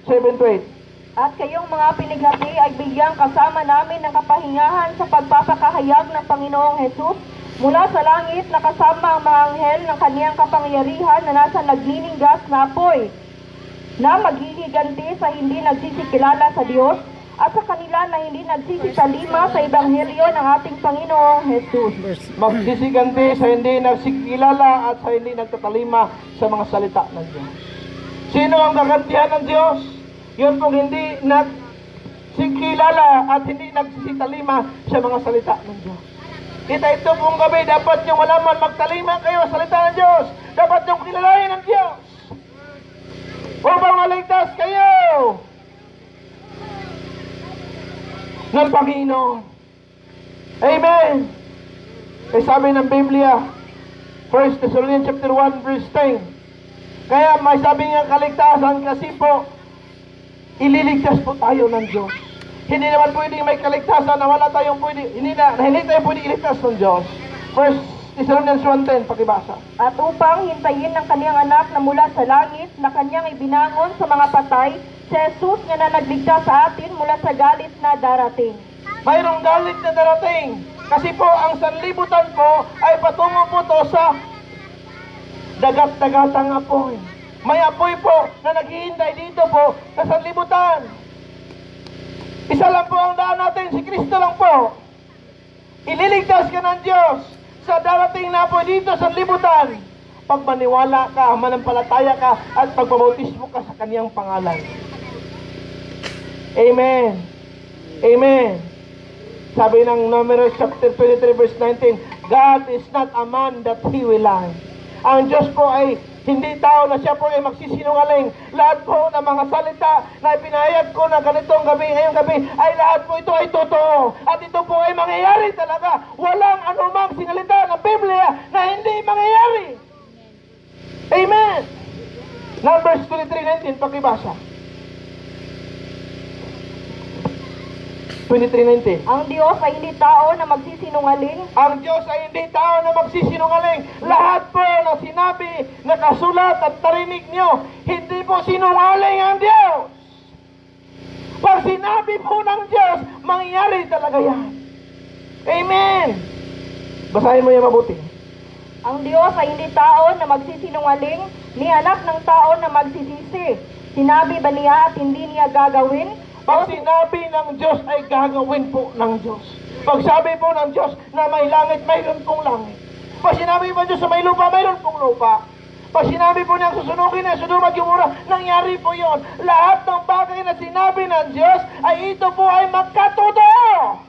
7 to 8. At kayong mga pinighati ay bigyang kasama namin ng kapahingahan sa pagpapakahayag ng Panginoong Hesus mula sa langit na kasama ang mga anghel ng kaniyang kapangyarihan na nasa nagnininggas na apoy na maghihiganti sa hindi nagsisikilala sa Diyos at sa kanila na hindi nagsisisalima sa ebanghelyo ng ating Panginoong Hesus. Magsisiganti sa hindi nagsikilala at sa hindi nagtatalima sa mga salita ng Diyos. Sino ang gagantihan ng Diyos? Yun pong hindi nagsikilala at hindi nagsisitalima sa mga salita ng Diyos. Ito pong gabi, dapat yung malaman, magtalima kayo sa salita ng Diyos. Dapat yung kilalahin ng Diyos. Upang maligtas kayo ng Panginoon. Amen! Kaya sabi ng Biblia, 1 Thessalonians chapter 1 verse 10, kaya may sabi nga kaligtasan kasi po, ililigtas po tayo ng Diyos. Hindi naman pwedeng may kaligtasan na wala tayong pwede, hindi tayo pwede iligtas ng Diyos. 1 Thessalonians 1:10, pakibasa. At upang hintayin ng kaniyang anak na mula sa langit na kanyang ibinangon sa mga patay, si Jesus nga na nagligtas sa atin mula sa galit na darating. Mayroong galit na darating. Kasi po, ang sanlibutan po ay patungo po to sa dagat-dagatang apoy. May apoy po na naghihintay dito po sa sanlibutan. Isa lang po ang daan natin, si Kristo lang po. Ililigtas ka ng Diyos sa darating na apoy dito sa sanlibutan. Pag maniwala ka, manampalataya ka, at pagpabautismo ka sa kaniyang pangalan. Amen. Amen. Sabi ng Numbers chapter 23 verse 19, God is not a man that He will lie. Ang Diyos po ay hindi tao na siya po ay magsisinungaling. Lahat po ng mga salita na ipinahayag ko na ganitong gabi, ngayong gabi, ay lahat po ito ay totoo. At ito po ay mangyayari talaga. Walang anumang sinalita ng Biblia na hindi mangyayari. Amen. Numbers 23:19, pakibasa. 23:19. Ang Diyos ay hindi tao na magsisinungaling. Ang Diyos ay hindi tao na magsisinungaling. Lahat po na sinabi, nakasulat at narinig nyo, hindi po sinungaling ang Diyos. Pag sinabi po ng Diyos, mangyayari talaga yan. Amen. Basahin mo yan mabuti. Ang Diyos ay hindi tao na magsisinungaling, ni anak ng tao na magsisisi. Sinabi ba niya at hindi niya gagawin? Pag sinabi ng Diyos ay gagawin po ng Diyos. Pag sabi po ng Diyos na may langit, mayroon pong langit. Pag sinabi po ng Diyos na may lupa, mayroon pong lupa. Pag sinabi po niya susunugin na Sodoma at Gomora, nangyari po yon. Lahat ng bagay na sinabi ng Diyos ay ito po ay magkatotoo.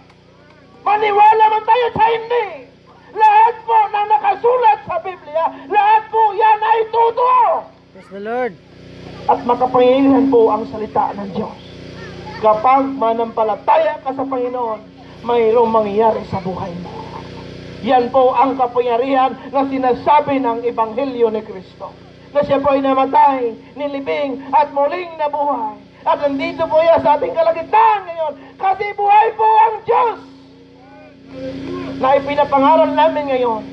Maniwala man tayo sa hindi. Lahat po na nakasulat sa Biblia, lahat po yan ay totoo. Praise the Lord. At makapangyarihan po ang salita ng Diyos. Kapag manampalataya ka sa Panginoon, mayroong mangyayari sa buhay mo. Yan po ang kapangyarihan na sinasabi ng Ebanghelyo ni Kristo. Na siya po ay namatay, nilibing, at muling nabuhay. At nandito po yan sa ating kalagitnaan ngayon. Kasi buhay po ang Diyos na ipinapangaral namin ngayon.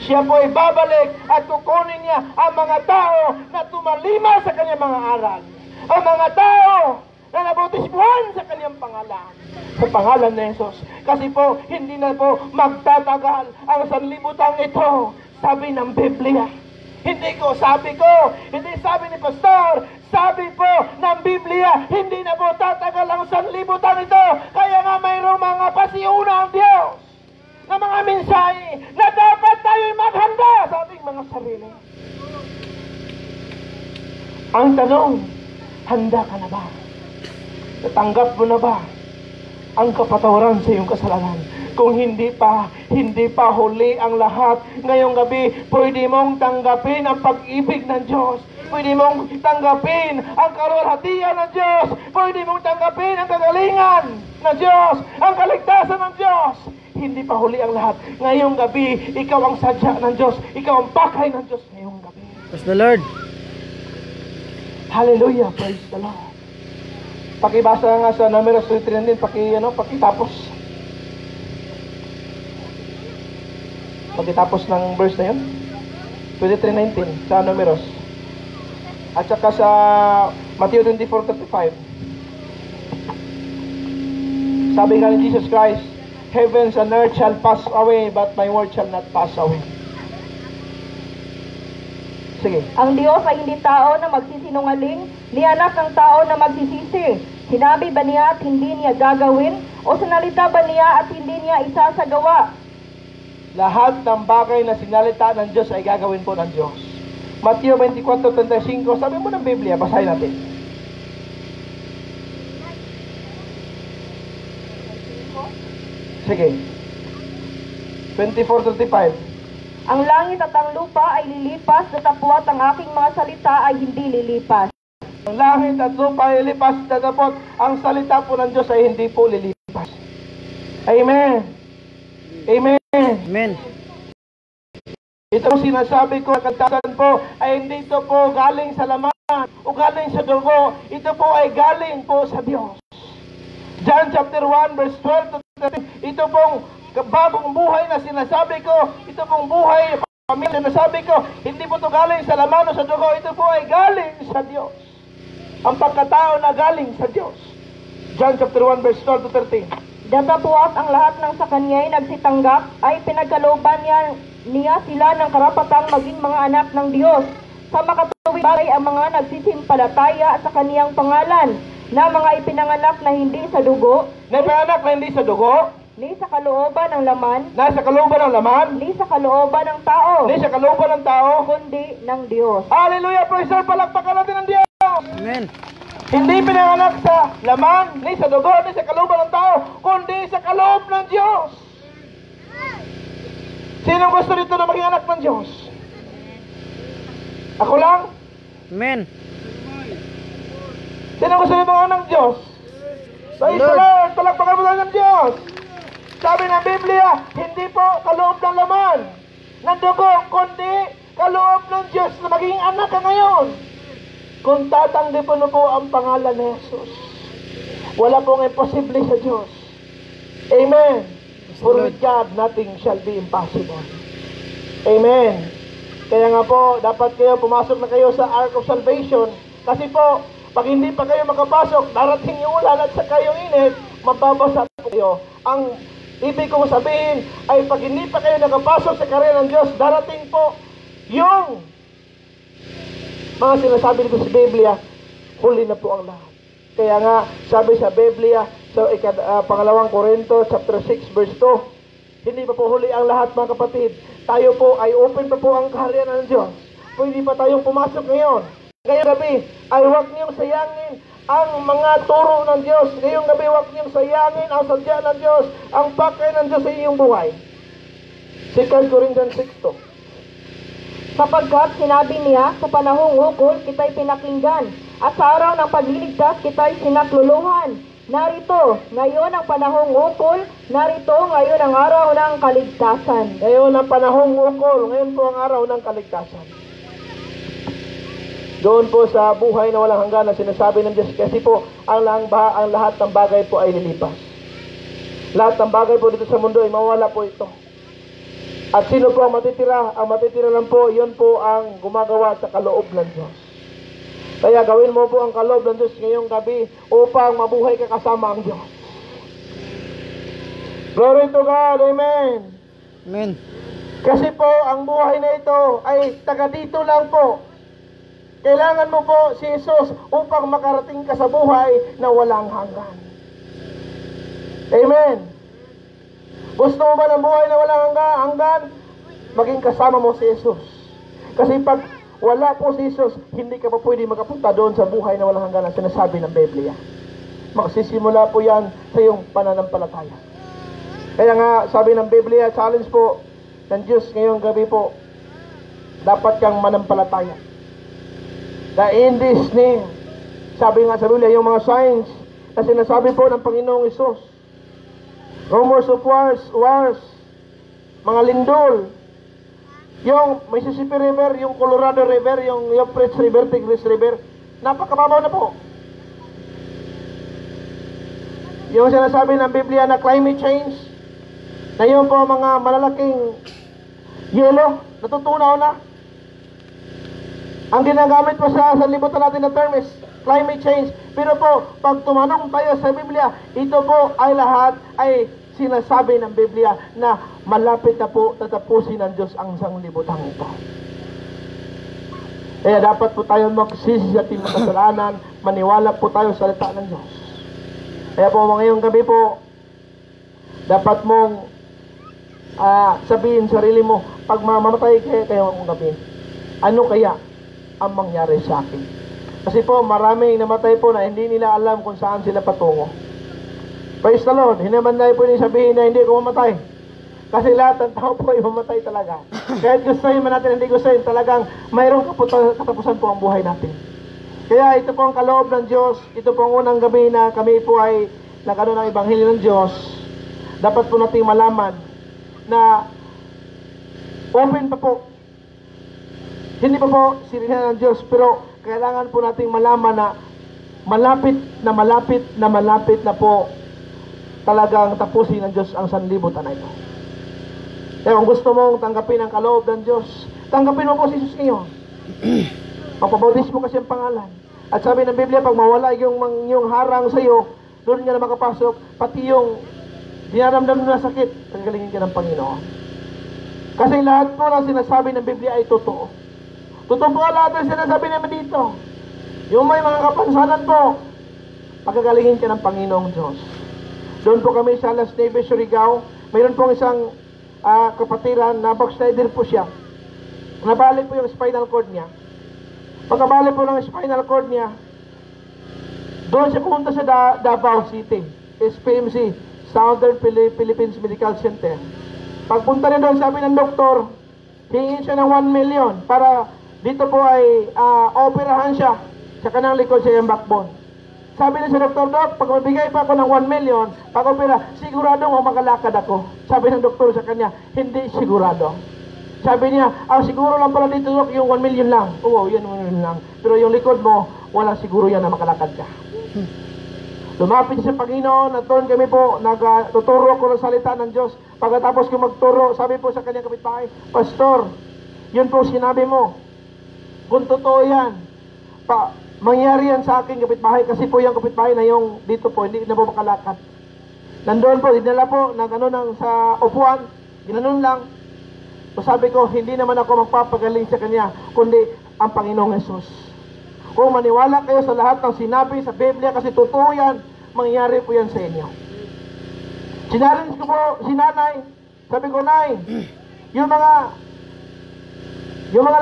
Siya po ay babalik at kukunin niya ang mga tao na tumalima sa kanyang mga aral. Ang mga tao na nabautismuhan sa kanyang pangalan. Sa pangalan ni Jesus. Kasi po, hindi na po magtatagal ang sanlibutan ito. Sabi ng Biblia. Hindi sabi ko, hindi sabi ni Pastor, sabi po ng Biblia, hindi na po tatagal ang sanlibutan ito. Kaya nga mayroong mga pasiuna ang Diyos na mga mensahe na dapat tayo'y maghanda sa ating mga sarili. Ang tanong, handa ka na ba? Natanggap mo na ba ang kapatawaran sa iyong kasalanan? Kung hindi pa huli ang lahat. Ngayong gabi, pwede mong tanggapin ang pag-ibig ng Diyos. Pwede mong tanggapin ang kaluwalhatian ng Diyos. Pwede mong tanggapin ang kagalingan ng Diyos, ang kaligtasan ng Diyos. Hindi pa huli ang lahat. Ngayong gabi, ikaw ang sadya ng Diyos. Ikaw ang pakay ng Diyos ngayong gabi. Praise the Lord. Hallelujah, praise the Lord. Pakibasa nga sa Numbers 23 din, pakitapos. Pakitapos ng verse na yun. 23:19 sa Numbers. At saka sa Matthew 24:35. Sabi nga ni Jesus Christ, heavens and earth shall pass away, but my word shall not pass away. Sige. Ang Diyos ay hindi tao na magsisinungaling, ni anak ng tao na magsisisi. Sinabi ba niya at hindi niya gagawin? O sinalita ba niya at hindi niya isasagawa? Lahat ng bagay na sinalita ng Diyos ay gagawin po ng Diyos. Matthew 24:35, sabi mo ng Biblia, basahin natin. Sige. 24:35. Ang langit at ang lupa ay lilipas, datapwat ang aking mga salita ay hindi lilipas. Ang langit at lupa ay lilipas, datapwat ang salita po ng Diyos ay hindi po lilipas. Amen. Amen. Amen. Ito sinasabi ko, kaligtasan po ay hindi ito po galing sa laman o galing sa dugo. Ito po ay galing po sa Diyos. John chapter 1 verse 12 to 13. Ito pong bagong buhay na sinasabi ko, ito pong buhay, pamilya na sinasabi ko, hindi po ito galing sa laman o sa dugo, ito po ay galing sa Diyos. Ang pagkatao na galing sa Diyos. John chapter 1 verse 12 to 13. Datapwat ang lahat ng sa kanya'y nagsitanggap ay pinagkalooban niya niya sila ng karapatang maging mga anak ng Diyos. Sa makatuwid bagay ang mga nagsisimpalataya sa kaniyang pangalan, na mga ipinanganak na hindi sa dugo, Na ipinanganak na hindi sa dugo, ni sa kalooban ng laman, na sa kalooban ng laman, ni sa kalooban ng tao, ni sa kalooban ng tao. kundi ng Diyos. Hallelujah! Praise the Lord! Palakpakan natin ang Diyos! Amen. Hindi pinanganak sa laman, ni sa dugo, ni sa kalooban ng tao, kundi sa kaloob ng Diyos. Sino gusto dito na maging anak ng Diyos? Ako lang? Amen. Sino gusto dito ng anak ng Diyos? Praise the Lord. Lord! Palakpakan mo tayo ng Diyos! Sabi ng Biblia, hindi po kaloob ng laman, ng dugo, kundi kaloob ng Diyos na maging anak ka ngayon. Kung tatanggapin mo po ang pangalan ni Jesus, wala pong imposible sa Diyos. Amen. For with God, nothing shall be impossible. Amen. Kaya nga po, dapat kayo pumasok na kayo sa Ark of Salvation. Kasi po, pag hindi pa kayo makapasok, darating yung ulan at saka yung init, mababasa po kayo. Ang ibig kong sabihin ay pag hindi pa kayo nakapasok sa karera ng Diyos, darating po yung mga sinasabi dito sa Biblia, huli na po ang lahat. Kaya nga, sabi sa Biblia, sa pangalawang Korinto, chapter 6, verse 2, hindi pa po huli ang lahat, mga kapatid. Tayo po ay open pa po ang kaharian ng Diyos. Pwede pa tayong pumasok ngayon. Ngayong gabi ay huwag niyong sayangin ang mga turo ng Diyos. Ngayong gabi huwag niyong sayangin ang sadya ng Diyos, ang pakay ng Diyos sa iyong buhay. 2 Corinthians 6:2. Sapagkat sinabi niya, sa panahong ukol kita'y pinakinggan, at sa araw ng pagliligtas kita'y sinakluluhan. Narito, ngayon ang panahong ukol, narito, ngayon ang araw ng kaligtasan. Ngayon ang panahong ukol, ngayon po ang araw ng kaligtasan. Doon po sa buhay na walang hanggan na sinasabi ng Diyos, kasi po ang lahat ng bagay po ay lilipas. Lahat ng bagay po dito sa mundo ay mawala po ito. At sino po ang matitira? Ang matitira lang po, yun po ang gumagawa sa kaloob ng Diyos. Kaya gawin mo po ang kaloob ng Diyos ngayong gabi upang mabuhay ka kasama ang Diyos. Glory to God, amen. Amen. Kasi po, ang buhay na ito ay taga dito lang po. Kailangan mo po si Jesus upang makarating ka sa buhay na walang hanggan. Amen. Gusto mo ba ng buhay na walang hanggan? Maging kasama mo si Jesus. Kasi pag wala po si Jesus, hindi ka pa pwede makapunta doon sa buhay na walang hanggan na sinasabi ng Biblia. Magsisimula po yan sa iyong pananampalataya. Kaya nga, sabi ng Biblia, challenge po ng Diyos ngayong gabi po, dapat kang manampalataya. That in this name, sabi nga sa Biblia, yung mga signs na sinasabi po ng Panginoong Isus, rumors of wars, mga lindol, yung Mississippi River, yung Colorado River, yung Euphrates River, Tigris River, napakababaw na po. Yung sinasabi ng Biblia na climate change, na yung po mga malalaking yelo, natutunaw na. Ang ginagamit po sa libutan natin na term is climate change. Pero po, pag tumanong tayo sa Biblia, ito po ay lahat ay sinasabi ng Biblia na malapit na po tatapusin ng Diyos ang sanglibutan ito. Kaya dapat po tayo magsisi sa ating kasalanan, maniwala po tayo sa salita ng Diyos. Kaya po ngayong gabi po, dapat mong sabihin sarili mo, pag mamamatay kayo ngayong gabi, ano kaya ang mangyari sa akin? Kasi po maraming namatay po na hindi nila alam kung saan sila patungo. Praise the Lord. Hindi naman tayo pwede sabihin na hindi ko mamatay. Kasi lahat ng tao po ay mamatay talaga. Kahit gustuhin man natin, hindi gustuhin, talagang mayroong katapusan po ang buhay natin. Kaya ito po ang kaloob ng Diyos. Ito po ang unang gabi na kami po ay nagano ng Ebanghelyo ng Diyos. Dapat po nating malaman na open pa po. Hindi pa po sinihan ng Diyos, pero kailangan po nating malaman na malapit na po talagang tapusin ng Diyos ang sanlibutan na ito. Kaya kung gusto mong tanggapin ang kaloob ng Diyos, tanggapin mo po si Jesus ngayon. Magpabautismo kasi ang pangalan. At sabi ng Biblia, pag mawala yung harang sa iyo, doon ka na makapasok, pati yung dinaramdam na sakit, tagalingin ka ng Panginoon. Kasi lahat po ng sinasabi ng Biblia ay totoo. Totoo po lahat ng sinasabi namin dito. Yung may mga kapansanan po, pagagalingin ka ng Panginoong Diyos. Doon po kami sa Las Nieves, Surigao. Mayroon pong isang kapatiran na backslider po siya. Nabali po yung spinal cord niya. Pagkabali po ng spinal cord niya, doon siya pumunta sa Davao City, SPMC, Southern Philippines Medical Center. Pagpunta niya doon, sabi ng doktor, hingin siya ng 1 million para dito po ay operahan siya sa kanang likod sa iyang backbone. Sabi niya sa doktor, Dok, pag mabigay pa ako ng 1 million, pag opera, sigurado mo makalakad ako. Sabi ng doktor sa kanya, hindi sigurado. Sabi niya, siguro lang pala dito, Dok, yung 1 million lang. Oo, yun 1 million lang. Pero yung likod mo, wala siguro yan na makalakad ka. Lumapit sa Panginoon, at doon kami po, nagtuturo ko ng salita ng Diyos. Pagkatapos ko magturo, sabi po sa kanyang kapitbahay, Pastor, yun po sinabi mo. Kung totoo yan, mangyari yan sa aking kapitbahay, kasi po yung kapitbahay na yung dito po, hindi na po makalakad. Nandoon po, dinala po, sa upuan, ginanon lang. So sabi ko, hindi naman ako magpapagaling sa kanya, kundi ang Panginoong Yesus. Kung maniwala kayo sa lahat ng sinabi sa Biblia, kasi totoo yan, mangyayari po yan sa inyo. Sinarins ko po si nanay, sabi ko, Nay, yung mga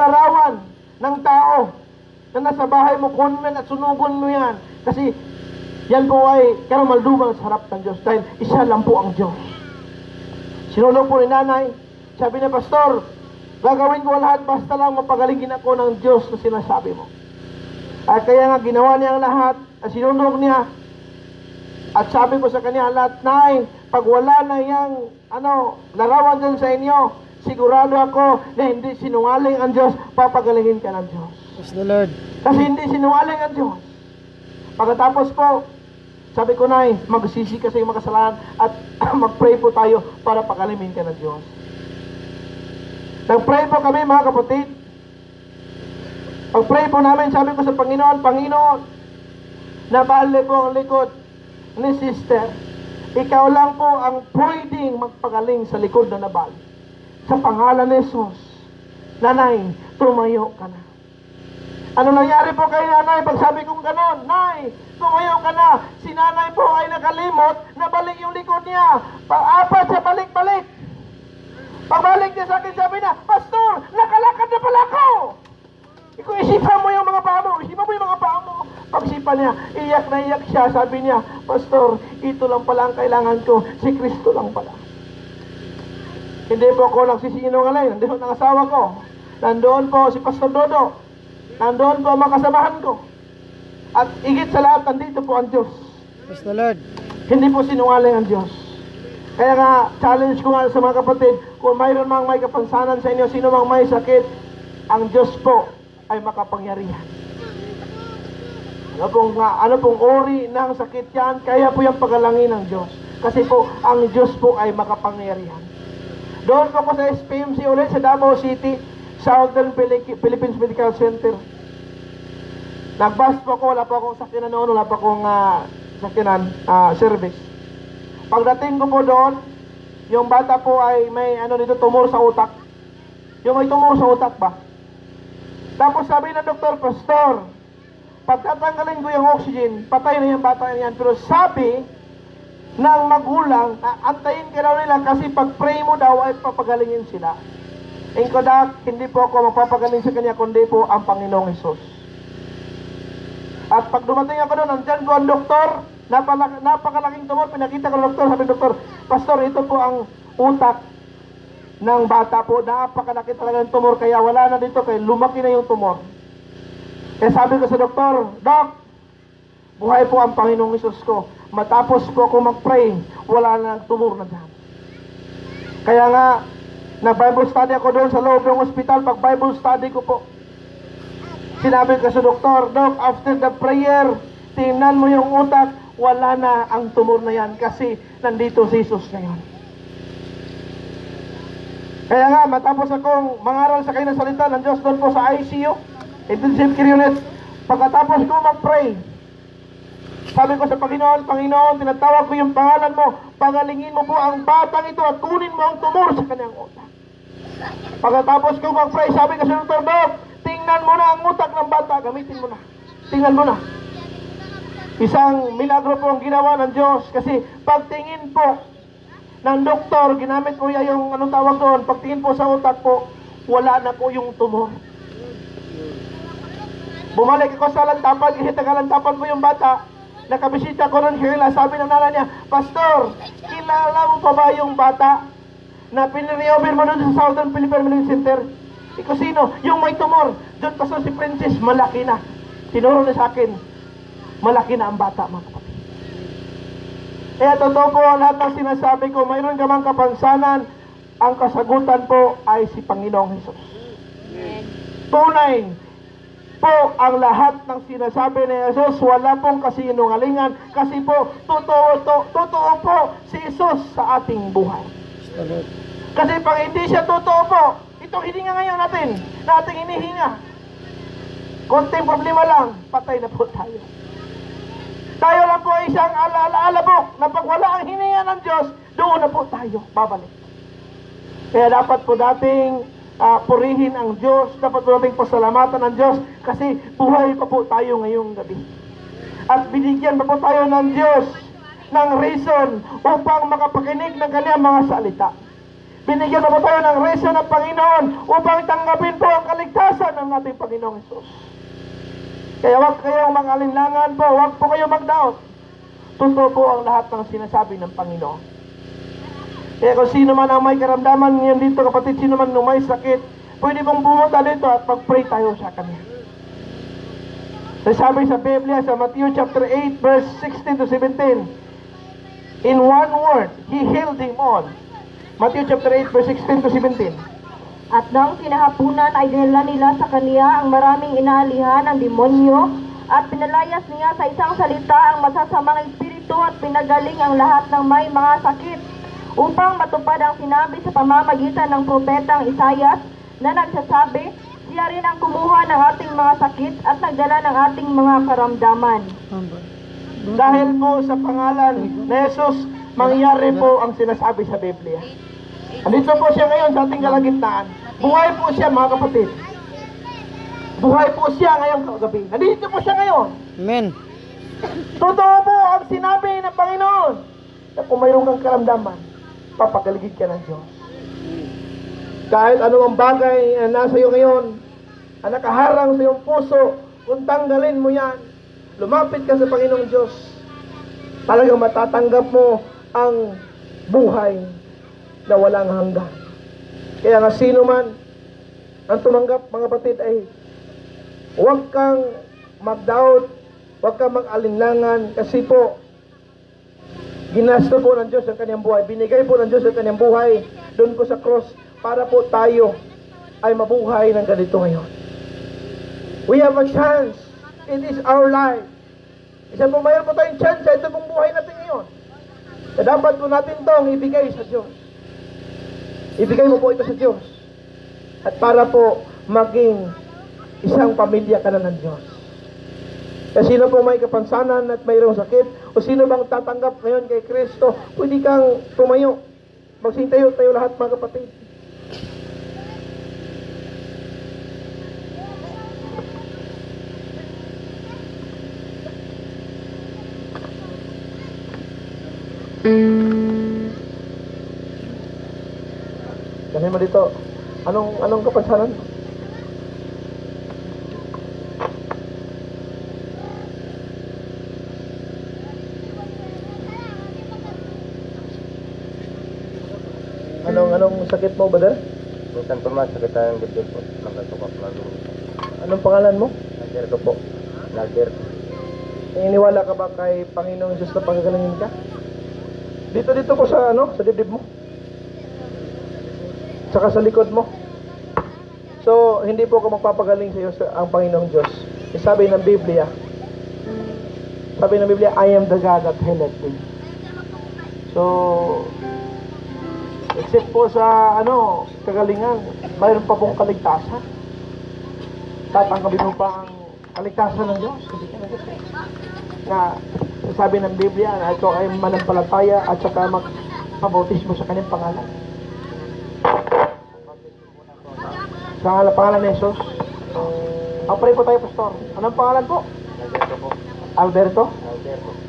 larawan ng tao na nasa bahay mo, kunin at sunugon mo yan. Kasi yan po ay karamalduman sa harap ng Diyos, dahil isa lang po ang Diyos. Sinulong po ni nanay, sabi niya, Pastor, gagawin ko lahat basta lang mapagalingin ako ng Diyos na sinasabi mo. At kaya nga ginawa niya ang lahat, at sinulong niya. At sabi ko sa kanya, lahat, Nay, pag wala na yung larawan dyan sa inyo, sigurado ako na hindi sinungaling ang Diyos, papagalingin ka ng Diyos. Praise the Lord. Kasi hindi sinungaling ang Diyos. Pagkatapos po, sabi ko, Nay, magsisi ka sa iyong makasalanan at mag-pray po tayo para pagalimin ka ng Diyos. Nag-pray po kami, mga kapatid. Pag-pray po namin, sabi ko sa Panginoon, Panginoon, nabali po ang likod ni sister. Ikaw lang po ang pwedeng magpagaling sa likod na nabali. Sa pangalan ni Jesus, Nanay, tumayo ka na. Ano nangyari po kay nanay pag sabi kong ganon? Nay, tumayo ka na. Si nanay po ay nakalimot, nabalik yung likod niya. Pag-apat siya, balik-balik. Pagbalik niya sa akin, sabi na, Pastor, nakalakad na pala ako. Ikaw, isipan mo yung mga paa mo. Isipan mo yung mga paa mo. Pagsipan niya, iyak na iyak siya. Sabi niya, Pastor, ito lang pala ang kailangan ko. Si Kristo lang pala. Hindi po ako nagsisinungaling. Nandoon ang asawa ko. Nandoon po si Pastor Dodo. Nandoon po ang mga kasamahan ko. At igit sa lahat, nandito po ang Diyos. Praise the Lord. Hindi po sinungaling ang Diyos. Kaya nga, challenge ko nga sa mga kapatid, kung mayroon mang may kapansanan sa inyo, sino mang may sakit, ang Diyos po ay makapangyarihan. Ano pong uri ng sakit yan, kaya po yung pagalangin ng Diyos. Kasi po, ang Diyos po ay makapangyarihan. Doon po ko sa SPMC ulit sa Davao City, Southern Philippines Medical Center. Nagbus po ako, wala pa akong sakyanan noon, wala pa akong sakyanan, service. Pagdating ko po doon, yung bata po ay may tumor sa utak. Yung may tumor sa utak ba? Tapos sabi ng doktor, Pastor, pagtatanggalin ko yung oxygen, patay na yung bata na yan. Pero sabi ng magulang, antayin ka daw nila kasi pag pray mo daw ay papagalingin sila. Inkodak, hindi po ako magpapagaling sa kanya, kundi po ang Panginoong Hesus. At pag dumating ako doon, nandyan po ang doktor, napakalaking tumor, pinakita ko ng doktor, sabi ng doktor, Pastor, ito po ang utak ng bata po, napakalaki talaga ng tumor, kaya wala na dito, kaya lumaki na yung tumor. Kaya sabi ko sa doktor, Doc, buhay po ang Panginoong Hesus ko. Matapos po ako mag-pray, wala na tumor na dyan. Kaya nga, nag-Bible study ako doon sa loob ng hospital. Pag Bible study ko po, sinabi ko sa doktor, Doc, after the prayer, tingnan mo yung utak, wala na ang tumor na yan kasi nandito si Jesus ngayon. Kaya nga, matapos akong mangaral sa kayo ng salita ng Diyos doon po sa ICU, intensive care unit, pagkatapos ko mag-pray, sabi ko sa Panginoon, Panginoon, tinatawag ko yung pangalan mo, pagalingin mo po ang batang ito at kunin mo ang tumor sa kanyang utak. Pagkatapos ko mag-pray, sabi kasi ng Dr. Doc, tingnan mo na ang utak ng bata, gamitin mo na. Tingnan mo na. Isang milagro po ang ginawa ng Diyos kasi pagtingin po ng doktor, ginamit po yung anong tawag doon, pagtingin po sa utak po, wala na po yung tumor. Bumalik ako sa lantapan, kasi taga-lantapan po yung bata, nakabisita ko nun, sabi ng nanay niya, Pastor, kilala mo pa ba yung bata na piniriover mo doon sa Southern Philippine Medical Center? Ikaw sino? Yung may tumor. Doon Pastor si Princess, malaki na. Tinuro na sa akin, malaki na ang bata, mga kapatid. Kaya totoo po ang lahat ng sinasabi ko, mayroon ka mang kapansanan, ang kasagutan po ay si Panginoong Hesus. Tunay po ang lahat ng sinasabi ni Hesus, wala pong kasinungalingan, kasi po, totoo po si Hesus sa ating buhay. Kasi pag hindi siya totoo po, itong hininga ngayon natin, na ating hinihinga, konting problema lang, patay na po tayo. Tayo lang po ay isang alabok na pag wala ang hininga ng Diyos, doon na po tayo babalik. Kaya dapat po dating purihin ang Diyos, dapat po dating pasalamatan ng Diyos kasi buhay pa po tayo ngayong gabi. At binigyan pa po tayo ng Diyos ng reason upang makapakinig ng kanyang mga salita. Binigyan pa po tayo ng reason ng Panginoon upang tanggapin po ang kaligtasan ng ating Panginoong Hesus. Kaya wag kayong mag-alinlangan po, wag po kayong mag-doubt. Totoo po ang lahat ng sinasabi ng Panginoon. Kaya kung sino man ang may karamdaman ngayon dito, kapatid, sino man may sakit, pwede pong pumunta dito at mag-pray tayo sa Kanya. Sabi sa Biblia, sa Matthew chapter 8, verse 16 to 17, in one word, He healed them all. Matthew chapter 8, verse 16 to 17. At nang kinahapunan ay dinala nila sa kaniya ang maraming inaalihan ng demonyo at pinalayas niya sa isang salita ang masasamang espiritu at pinagaling ang lahat ng may mga sakit upang matupad ang sinabi sa pamamagitan ng propetang Isaias na nagsasabi, siya rin ang kumuha ng ating mga sakit at nagdala ng ating mga karamdaman. Dahil po sa pangalan na Jesus, mangyari po ang sinasabi sa Biblia. Andito po siya ngayon sa ating kalagitnaan. Buhay po siya, mga kapatid. Buhay po siya ngayong gabi. Nandito po siya ngayon. Amen. Totoo po ang sinabi ng Panginoon na kung mayroon kang karamdaman, papagaligid ka ng Diyos. Kahit anong bagay na nasa iyo ngayon, ang nakaharang sa iyong puso, kung tanggalin mo yan, lumapit ka sa Panginoong Diyos, talagang matatanggap mo ang buhay na walang hanggan. Kaya nga sino man ang tumanggap, mga kapatid, ay huwag kang mag-doubt, huwag kang mag-alinlangan, kasi po ginasto po ng Diyos ang kanyang buhay, binigay po ng Diyos ang kanyang buhay doon po sa cross para po tayo ay mabuhay ng ganito ngayon. We have a chance. It is our life. Isa po mayroon po tayong chance sa ito pong buhay natin ngayon. Na dapat po natin itong ibigay sa Diyos. Ibigay mo po ito sa Diyos. At para po maging isang pamilya ka na ng Diyos. Kaya sino po may kapansanan at mayroong sakit, o sino bang tatanggap ngayon kay Kristo, pwede kang tumayo. Magsintayo tayo lahat, mga kapatid. Kanina mo dito, anong kapansanan? Anong sakit mo, brother? Minsan po masakit ang dibdib po. Nagkatukak na doon. Anong pangalan mo? Nagdir ko po. Nagdir. Naniniwala ka ba kay Panginoong Diyos na pagagalingin ka? Dito po sa sa dibdib mo. Saka sa likod mo. So, hindi po ako magpapagaling sa iyo ang Panginoong Diyos. Sabi ng Biblia, I am the God that healeth thee. So, except po sa kagalingan, mayroon pa pong kaligtasan. Tatanggapin mo pa ang kaligtasan ng Diyos. Hindi ka nagkasya. Na sabi ng Biblia na ito ay manampalataya at saka magbautismo sa kanyang pangalan. Sa pangalan ni Jesus. Pray po tayo, Pastor. Anong pangalan po? Alberto?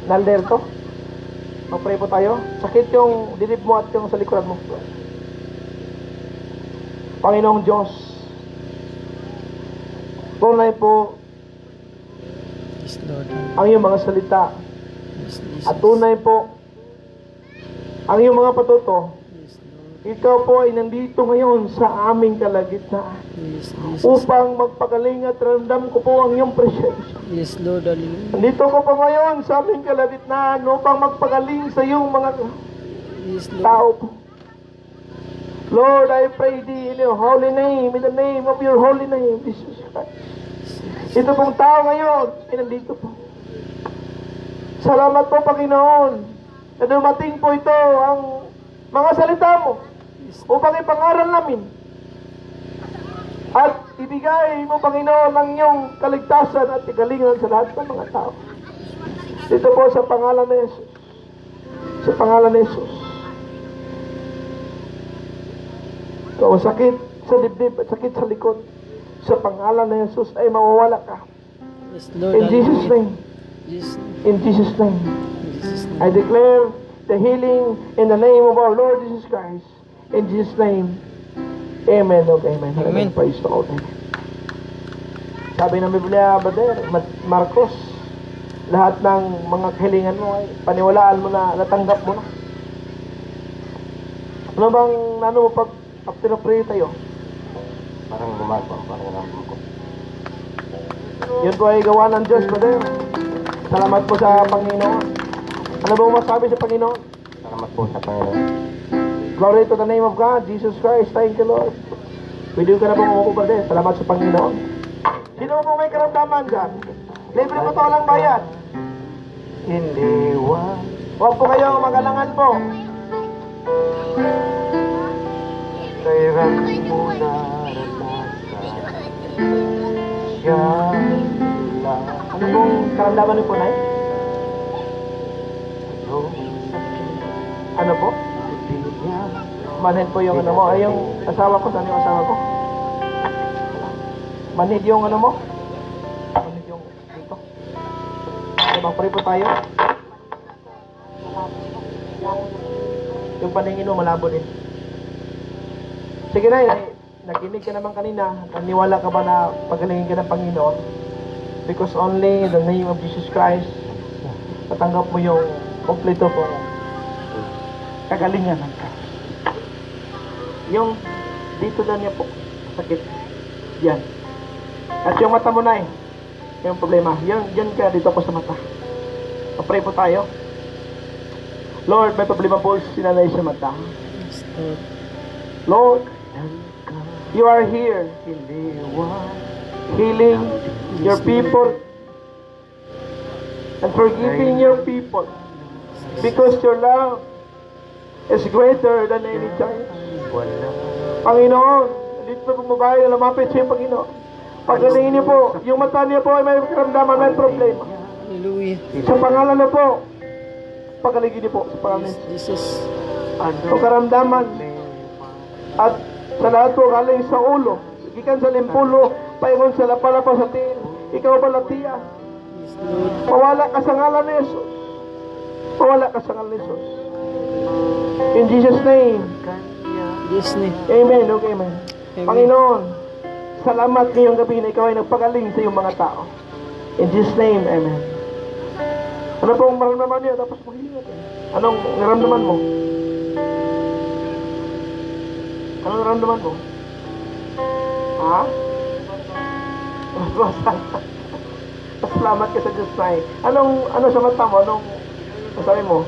Nalderto? Pray po tayo. Sakit yung dibdib mo at yung sa likuran mo. Panginoong Diyos, tunay po Yes, Lord. ang iyong mga salita Yes, Jesus. at tunay po ang iyong mga patuto. Yes, Lord. Ikaw po ay nandito ngayon sa aming kalagitnaan Yes, Jesus. upang magpagaling at ramdam ko po ang iyong presensya. Yes, Lord. Hallelujah. Nandito ko po ngayon sa aming kalagitnaan upang magpagaling sa iyong mga Yes, Lord. tao po. Lord, I pray thee in your holy name, in the name of your holy name, Jesus Christ. Ito pong tao ngayon, ay nandito po. Salamat po, Panginoon, na dumating po ito ang mga salita mo upang ipangaral namin. At ibigay mo, Panginoon, ang iyong kaligtasan at igalingan sa lahat ng mga tao. Dito po sa pangalan ni Jesus. Sa pangalan ni Jesus. Kung sakit sa dibdib at sakit sa likod, sa pangalan ng Jesus ay mawawala ka. Yes, Lord. In Jesus' name. Yes, In Jesus' name. in Jesus' name. I declare the healing in the name of our Lord Jesus Christ. In Jesus' name. Amen. Okay, amen. Amen. Praise the Lord. Sabi ng Biblia, Brother Marcos, lahat ng mga kahilingan mo ay paniwalaan mo na, natanggap mo na. Ano bang, ano mo pag after na pray tayo? Parang gumagawa, parang nalambot ko. Yun po ay gawa ng Diyos, Brother. Salamat po sa Panginoon. Ano ba masabi sa Panginoon? Salamat po sa Panginoon. Glory to the name of God, Jesus Christ. Thank you, Lord. Pwede ka na pong umupo, Brother. Salamat sa Panginoon. Sino po may karamdaman dyan? Libre po ito lang bayad. Hindi Huwag po kayong magalangan po. kailan mo naranasan siya lang Ano pong karamdaman niyo po, Nay? Ano po? Manhid po yung ano mo. Ay, yung asawa ko. Saan yung asawa ko? Manhid yung ano mo? Manhid yung dito. Okay, mag-pray po tayo. Yung paningin mo, malabo din. Sige na, nakinig ka naman kanina. Naniwala ka ba na pagalingin ka ng Panginoon? Because only in the name of Jesus Christ, tatanggap mo yung kompleto po kagalingan ng Diyos. Yung dito lang niya po, sakit. Yan. At yung mata mo na yung problema. Yan ka dito po sa mata. Pray po tayo. Lord, may problema po si nanay sa mata. Yes, Lord. Lord, you are here healing your people and forgiving your people because your love is greater than any giant. Panginoon, dito po babae na lumapit sa Panginoon. Pagalingin niyo po, yung mata niya po ay may karamdaman, may problema. Hallelujah. Sa pangalan niyo po, pagalingin niyo po sa pangalan niyo. Jesus. Ang karamdaman at sa lahat po galing sa ulo, gikan sa limpulo, paingon sa lapalapa sa tiin, ikaw ba latiya? Yes, Lord. Pawala ka sa ngalan ni Jesus. Pawala ka sa ngalan ni Jesus. In Jesus' name. Yes, name. Amen. Okay, amen. Amen. Panginoon, salamat ngayong gabi na ikaw ay nagpagaling sa iyong mga tao. In Jesus' name, amen. Ano pong maramdaman niyo? Tapos maghihingat. Anong naramdaman mo? Anong naramdaman mo? Ha? Salamat ka sa Diyos na ano sa mata mo? Anong masabi mo?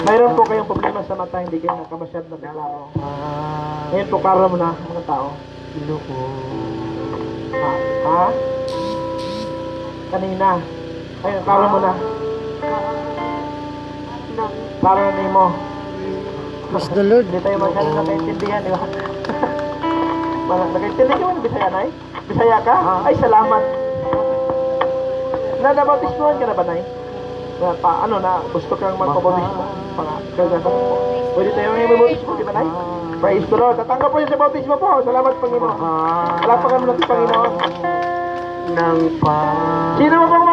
Mayroon po kayong problema sa mata, hindi kayo nakamasyad na klaro. Ngayon po, kara mo na mga tao. Ha? Kanina. Ayun, kara mo na. Kara na mo. Praise the Lord. Hindi tayo masyado nakaintindihan, di ba? Nakaintindihan ka ba ng Bisaya, Nay? Bisaya ka? Ay, salamat. Nadabautismohan ka na ba, Nay? Gusto kang magpabautismo? Pwede tayo ngayon mabautismo, di ba, Nay? Praise the Lord. Tatanggap po yun sa bautismo po. Salamat, Panginoon. Palapakan mo natin, Panginoon. Sino mo pong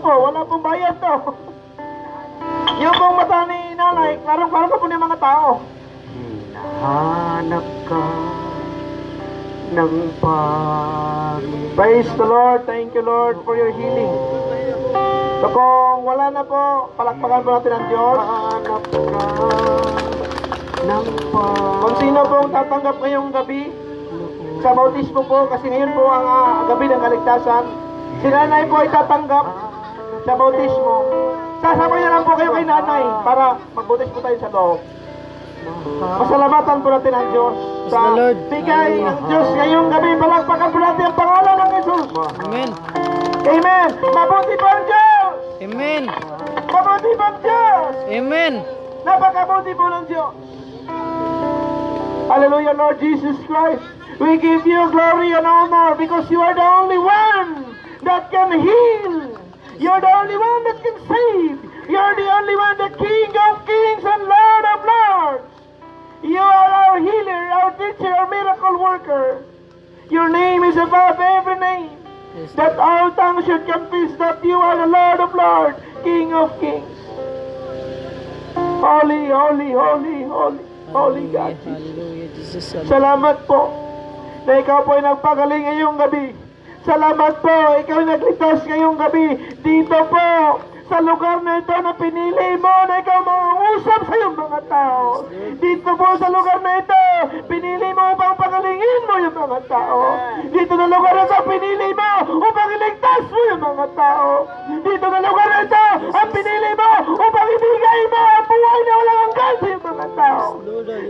wala pong bayad to. Yung pong mata ni nanay, klarong-klarong pa po ng mga tao. Hanap ka ng Praise the Lord. Thank you, Lord, for your healing. So kung wala na po, palakpakan po natin ang Diyos. Hanap ka ng Kung sino pong tatanggap ngayong gabi sa bautismo po, kasi ngayon po ang gabi ng kaligtasan, si nanay po ay tatanggap sa bautismo. Sasabay na lang po kayo kay nanay para magbautismo tayo sa loob. Pasalamatan po natin ang Diyos sa bigay ng Diyos ngayong gabi. Palakpakan po natin ang pangalan ng Jesus. Amen. Amen. Mabuti po ang Diyos. Amen. Mabuti po ang Diyos. Amen. Napakabuti po ng Diyos. Hallelujah, Lord Jesus Christ. We give you glory and honor because you are the only one that can heal. You're the only one that can save. You're the only one, the King of kings and Lord of lords. You are our healer, our teacher, our miracle worker. Your name is above every name. That all tongues should confess that you are the Lord of lords, King of kings. Holy, holy, holy, holy, holy God. Hallelujah, Jesus. Salamat po na ikaw po ay nagpagaling ngayong gabi. Salamat po, ikaw ay nagligtas ngayong gabi. Dito po, sa lugar na ito na pinili mo na ikaw mangungusap sa iyong mga tao. Dito po sa lugar na ito, pinili mo upang pagalingin mo yung mga tao. Dito na lugar na ito, pinili mo upang iligtas mo yung mga tao. Dito na lugar na ito, ang pinili mo upang ibigay mo ang buhay na walang hanggan sa iyong mga tao.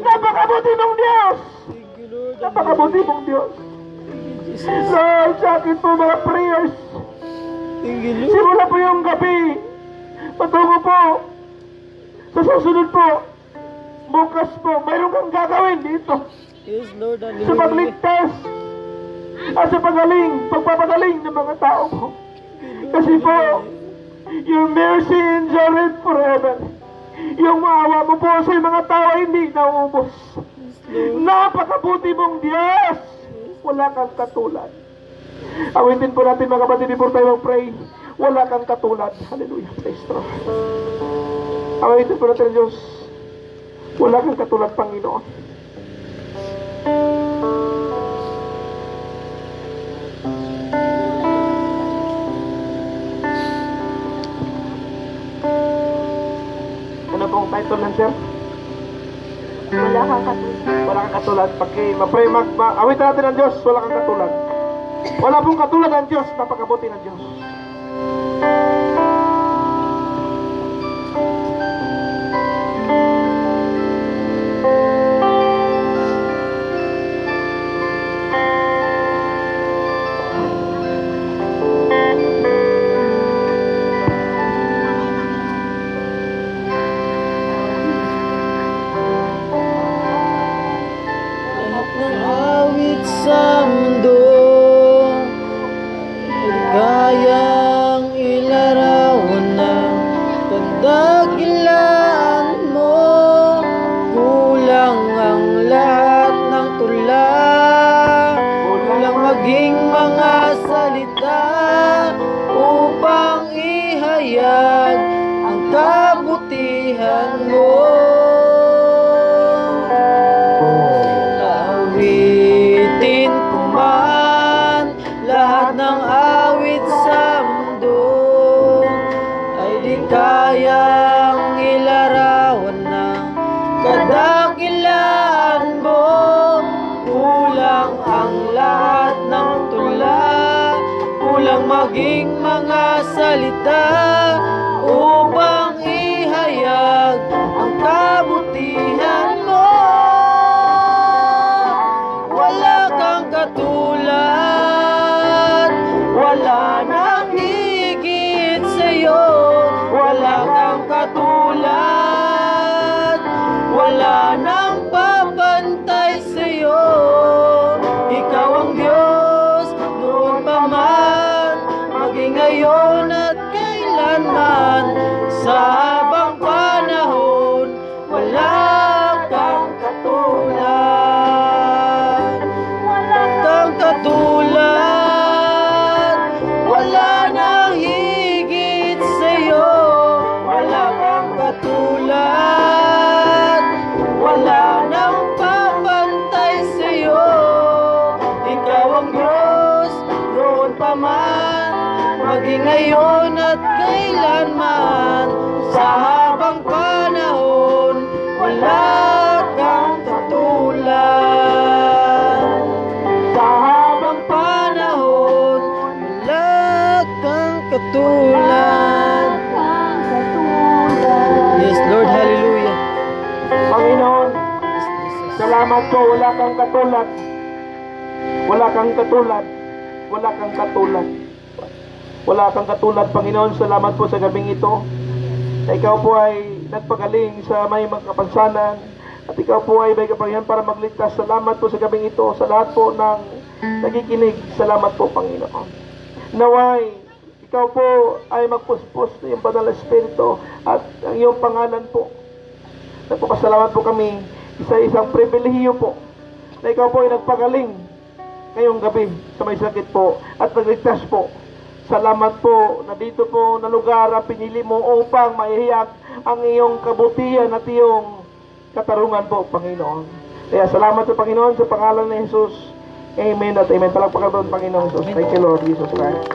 Napakabuti mong Diyos! Napakabuti mong Diyos! Lord, sa akin po mga prayers. Simula po yung gabi. Patungo po. Sa susunod po. Bukas po. Mayroon kang gagawin dito. Yes, Lord. Sa Hallelujah. pagligtas. At sa pagpapagaling ng mga tao po. Kasi po, your mercy endureth forever. Yung maawa mo po sa mga tao hindi nauubos. Napakabuti mong Diyos. Wala kang katulad. Awitin po natin mga kapatid before tayo mag-pray. Wala kang katulad. Hallelujah. Praise the Lord. Awitin po natin ang Diyos. Wala kang katulad, Panginoon. Ano pong title ng sir? Wala kang katulad. Wala kang katulad. Pag ma-pray, awitin natin ang Diyos. Wala kang katulad. Wala pong katulad ang Diyos. Napakabuti ng Diyos. Lahat ng awit sa mundo ay kayang ilarawan ng kadakilaan mo. Kulang ang lahat ng tula, kulang maging mga salita upang ihayag ang kabutihan mo. Awitin ko man lahat ng awit sa mundo ay di kayang ilarawan ng kadakilaan mo. Kulang ang lahat ng tula, kulang maging mga salita upang ihayag ang kabutihan mo. Wala kang katulad, wala nang higit sa'yo. Wala kang katulad, wala nang papantay sa'yo. Ikaw ang Diyos noon pa maging ngayon at kailanman, sa habang panahon, wala kang katulad. Sa habang panahon, wala kang katulad. Yes, Lord, hallelujah. Panginoon, salamat po, wala kang katulad. Wala kang katulad. Wala kang katulad. Wala kang katulad, Panginoon. Salamat po sa gabing ito. Na ikaw po ay nagpagaling sa may mga kapansanan. At ikaw po ay may kapangyarihan para magligtas. Salamat po sa gabing ito. Sa lahat po ng nakikinig. Salamat po, Panginoon. Naway, ikaw po ay magpuspos na iyong banal na Espiritu at ang iyong pangalan po. Nagpapasalamat po kami. Isa-isang pribilehiyo po na ikaw po ay nagpagaling ngayong gabi sa may sakit po at nagligtas po. Salamat po na dito po na lugar ang pinili mo upang maihiyag ang iyong kabutihan at iyong katarungan po, Panginoon. Kaya salamat sa Panginoon sa pangalan ni Jesus. Amen at amen. Palakpakan po, Panginoon Jesus. Thank you, Lord Jesus Christ.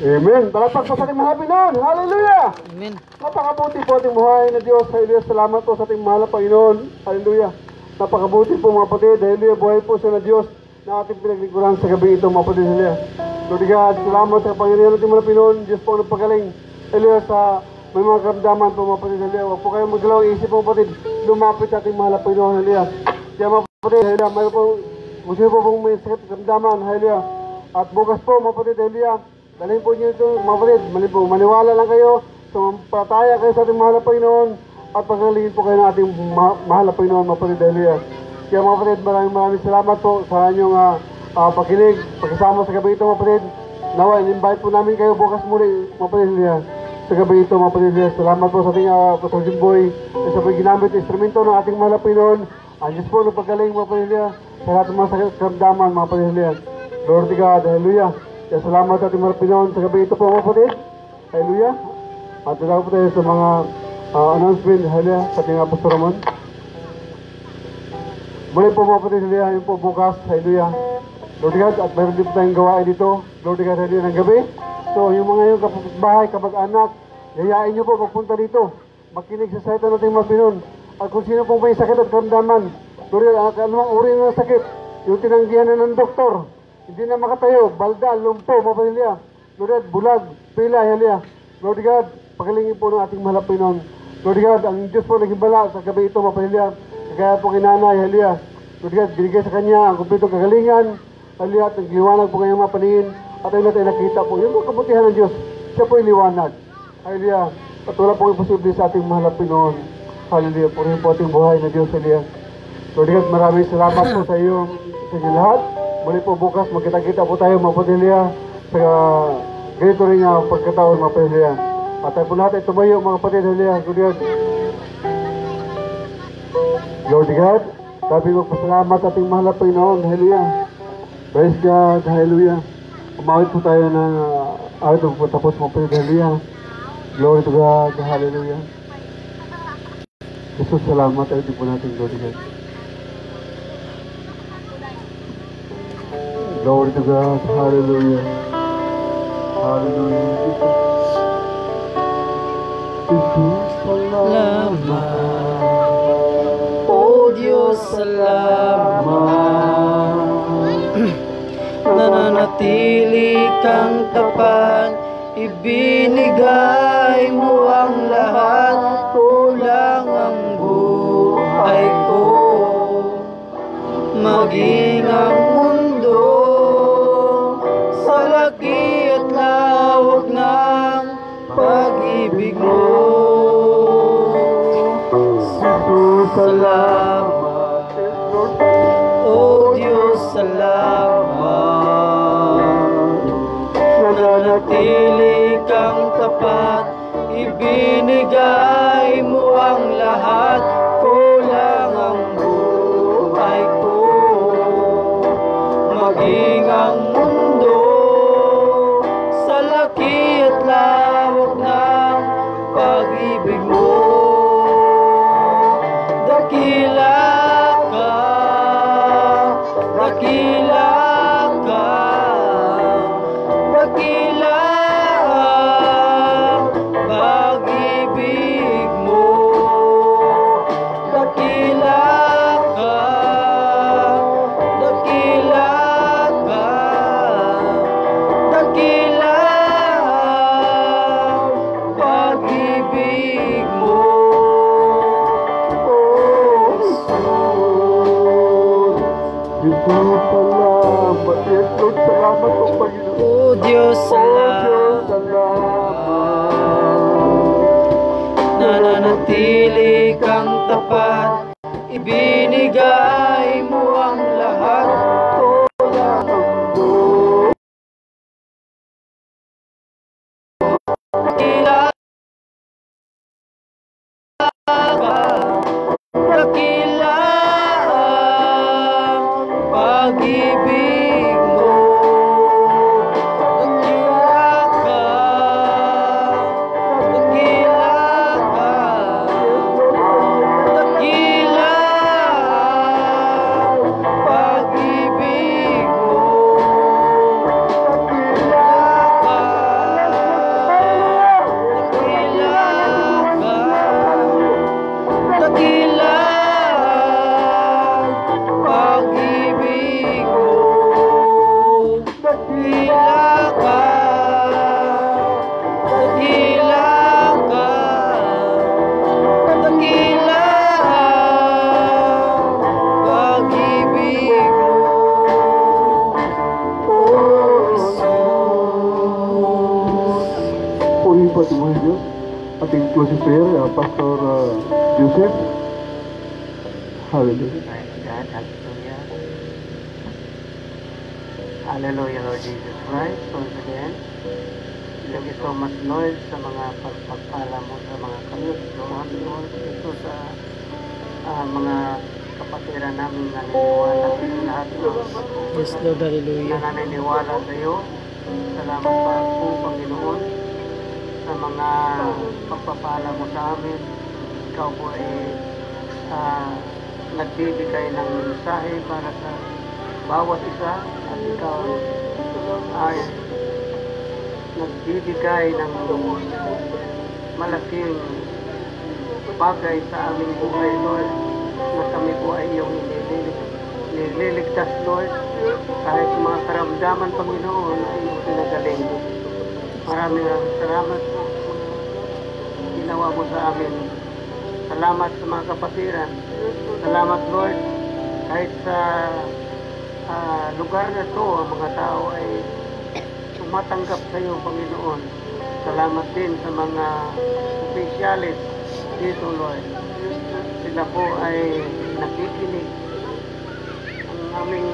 Amen. Palakpak po sa ating mahal Panginoon. Hallelujah! Amen. Napakabuti po ating buhay na Diyos. Hallelujah. Salamat po sa ating mahal na Panginoon. Hallelujah. Napakabuti po mga kapatid. Hallelujah. Buhay po siya na Diyos na ating pinaglingkuran sa gabi ito mga kapatid. Hallelujah. Lord God, salamat sa Panginoon ating mahal na Panginoon. Diyos po nagpagaling. Hallelujah. Sa may mga karamdaman po mga kapatid. Hallelujah. Huwag po kayong magdalaw isip po mga kapatid. Lumapit sa ating mahal na Panginoon. Hallelujah. Kaya mga kapatid. Hallelujah. Mayroon po gusto po pong may sakit karamdaman. Hallelujah. At bukas po mga kapatid. Hallelujah. Dalhin po niyo ito, mga kapatid, maniwala lang kayo, sumampalataya kayo sa ating mahal na Panginoon, at pagkalingin po kayo ng ating mahal na Panginoon, mga kapatid, hallelujah. Kaya mga kapatid, maraming salamat po sa inyong pakinig, pagkasama sa gabi ito, mga kapatid. Nawa, in-invite po namin kayo bukas muli, mga kapatid, hallelujah. Sa gabi ito, mga kapatid, hallelujah. Salamat po sa ating Pastor Boy, sa pagginamit instrumento ng ating mahal na Panginoon. Ang Diyos po, nagpagaling, mga kapatid, hallelujah, sa lahat ng mga sakit karamdaman, mga kapatid, hallelujah. Lord God, hallelujah. Kaya salamat sa ating mga Pinoon sa gabi ito po mga kapatid. Hallelujah. At dalawa po tayo sa mga announcement. Hallelujah. Sa ating Pastor Ramon. Muli po mga kapatid. Hallelujah. Yun po bukas. Hallelujah. Lord God. At mayroon din po tayong gawain dito. Lord God. Hallelujah. Ng gabi. So yung mga yung kapitbahay, kamag-anak, yayain nyo po magpunta dito. Makinig sa salita ng ating mga Pinoon. At kung sino pong may sakit at karamdaman. Lord God. Anumang uri ng sakit. Yung tinanggihan na ng doktor. Hindi na makatayo, balda, lumpo, mapalilya. Lord God, bulag, pila, halya. Lord God, pagalingin po ng ating mahal na Panginoon. Lord God, ang Diyos po nagimbala sa gabi ito, mapalilya. Kagaya po kinanay, halya. Lord God, binigay sa Kanya ang kumpletong kagalingan. Halya, at nagliwanag po kanyang mga paningin. At ayun natin nakita po. Yung mga kabutihan ng Diyos, siya po yung liwanag. Halya, at wala po imposible sa ating mahal na Panginoon. Halya, purihin po ating buhay na Diyos, halya. Lord God, maraming salamat po sa iyo, sa inyo lahat. Muli po bukas, magkita-kita po tayo mga pamilya sa ganito rin nga pagkataon mga pamilya. At tayo po lahat ay tumayo mga pamilya. Lord God, sabi mo pasalamat ating mahal na Panginoon. Hallelujah. Praise God. Hallelujah. Umawit po tayo ng awit po tapos mga pamilya. Hallelujah. Glory to God. Hallelujah. Jesus, salamat tayo din po natin. Lord God. Glory to God. Hallelujah. Hallelujah. Salamat, O Diyos, salamat. Nananatili kang tapat, ibinigay mo ang lahat, kulang ang buhay ko. Maging ang mundo sa laki at lawak ng pag-ibig mo. Salamat, O Diyos, salamat. Nananatili kang tapat, ibinigay mo ang lahat, kulang ang buhay ko. Maging ang mundo sa laki at Salamat. Yes, Lord. Salamat po, Panginoon. O Diyos, salamat. Nananatili kang tapat, ibinigay mo ang lahat. Dakila ang pag-ibig mo. Dakila ka, dakila ka, dakila ang pag-ibig mo. Dakila ka, dakila ka, dakila ang pag-ibig mo. Oh, Jesus. Puri po sa mga Diyos. Ating closing prayer, Pastor Joseph. Hallelujah. Praise God. Hallelujah. Hallelujah, Lord Jesus Christ. Once again, thank you so much, Lord, sa mga pagpapala mo sa mga kaluluhan, Lord, ito sa mga kapatiran namin na naniniwala lahat ng Yes, Lord, na hallelujah. naniniwala sa iyo. Salamat pa po, Panginoon, sa mga pagpapala mo sa amin. Ikaw po ay nagbibigay ng mensahe para sa bawat isa at ikaw ay nagbibigay ng malaking bagay sa aming buhay, Lord, na kami po ay iyong nililigtas, Lord, kahit sa mga karamdaman, Panginoon, ay iyong pinagaling. Maraming salamat po ginawa mo sa amin. Salamat sa mga kapatiran. Salamat, Lord, kahit sa lugar na to, ang mga tao ay tumatanggap sa iyo, Panginoon. Salamat din sa mga opisyalis dito, Lord. Sila po ay nakikinig. Ang aming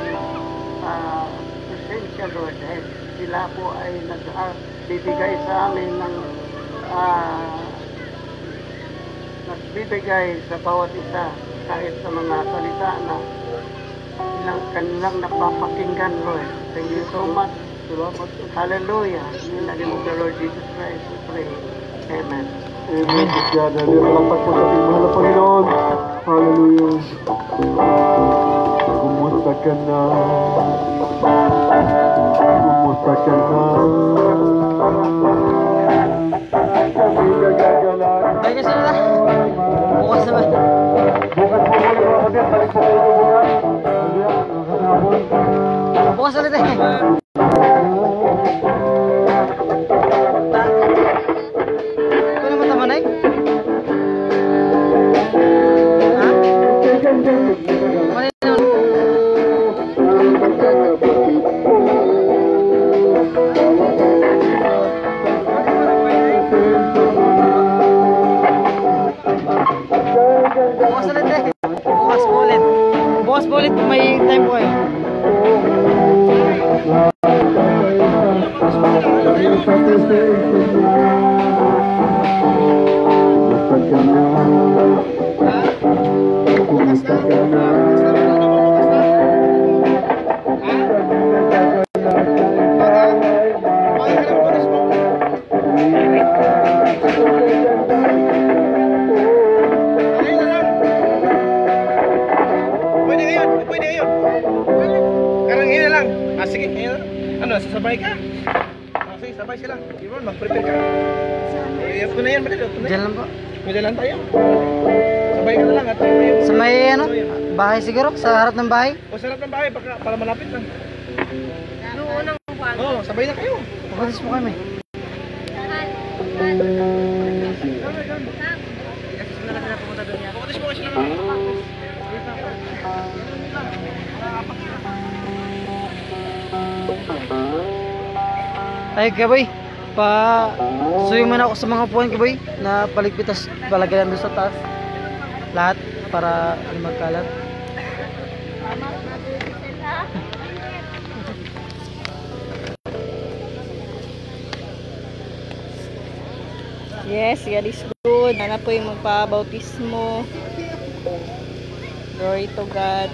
presensya, Lord, dahil sila po ay nagbibigay sa amin ng nagbibigay sa bawat isa kahit sa mga salita na kanilang napapakinggan, Lord. Thank you so much. Hallelujah. In the name of the Lord Jesus Christ, we pray. Amen. Amen. God, palakpak po sa ating mahal na Panginoon. Hallelujah. Kumusta ka na? Kumusta ka na? Kami nagagalang. Ay, kasi na. Bukas naman. Bukas po ulit mga kapatid. Balik po kayo bukas. Hallelujah. Nakasabon. Bukas ulit eh. Ito naman tamanay? Ha? Tamanay naman. Bukas ulit eh. Bukas po ulit. Bukas po ulit kung may time po kayo. Pwede ngayon. Karang ngayon na lang. Sige, ngayon. Ano, sasabay ka? Sige, sabay sila. Ibon, mag-prepare ka. Ito na yan, Brad. Diyan lang po. Pwede lang tayo. Sabay ka na lang at yung... Sa may ano? Bahay siguro? Sa harap ng bahay? O sarap ng bahay para malapit lang. Oo, sabay na kayo. Papatis po kami. Pagkatis mo kasi lang. Ay kaboy, suyo man ako sa mga puwan kaboy na paligpitas palagayan doon sa taas. Lahat para magkalat. Yes, God is good. Nana po yung magpabautismo. Glory to God.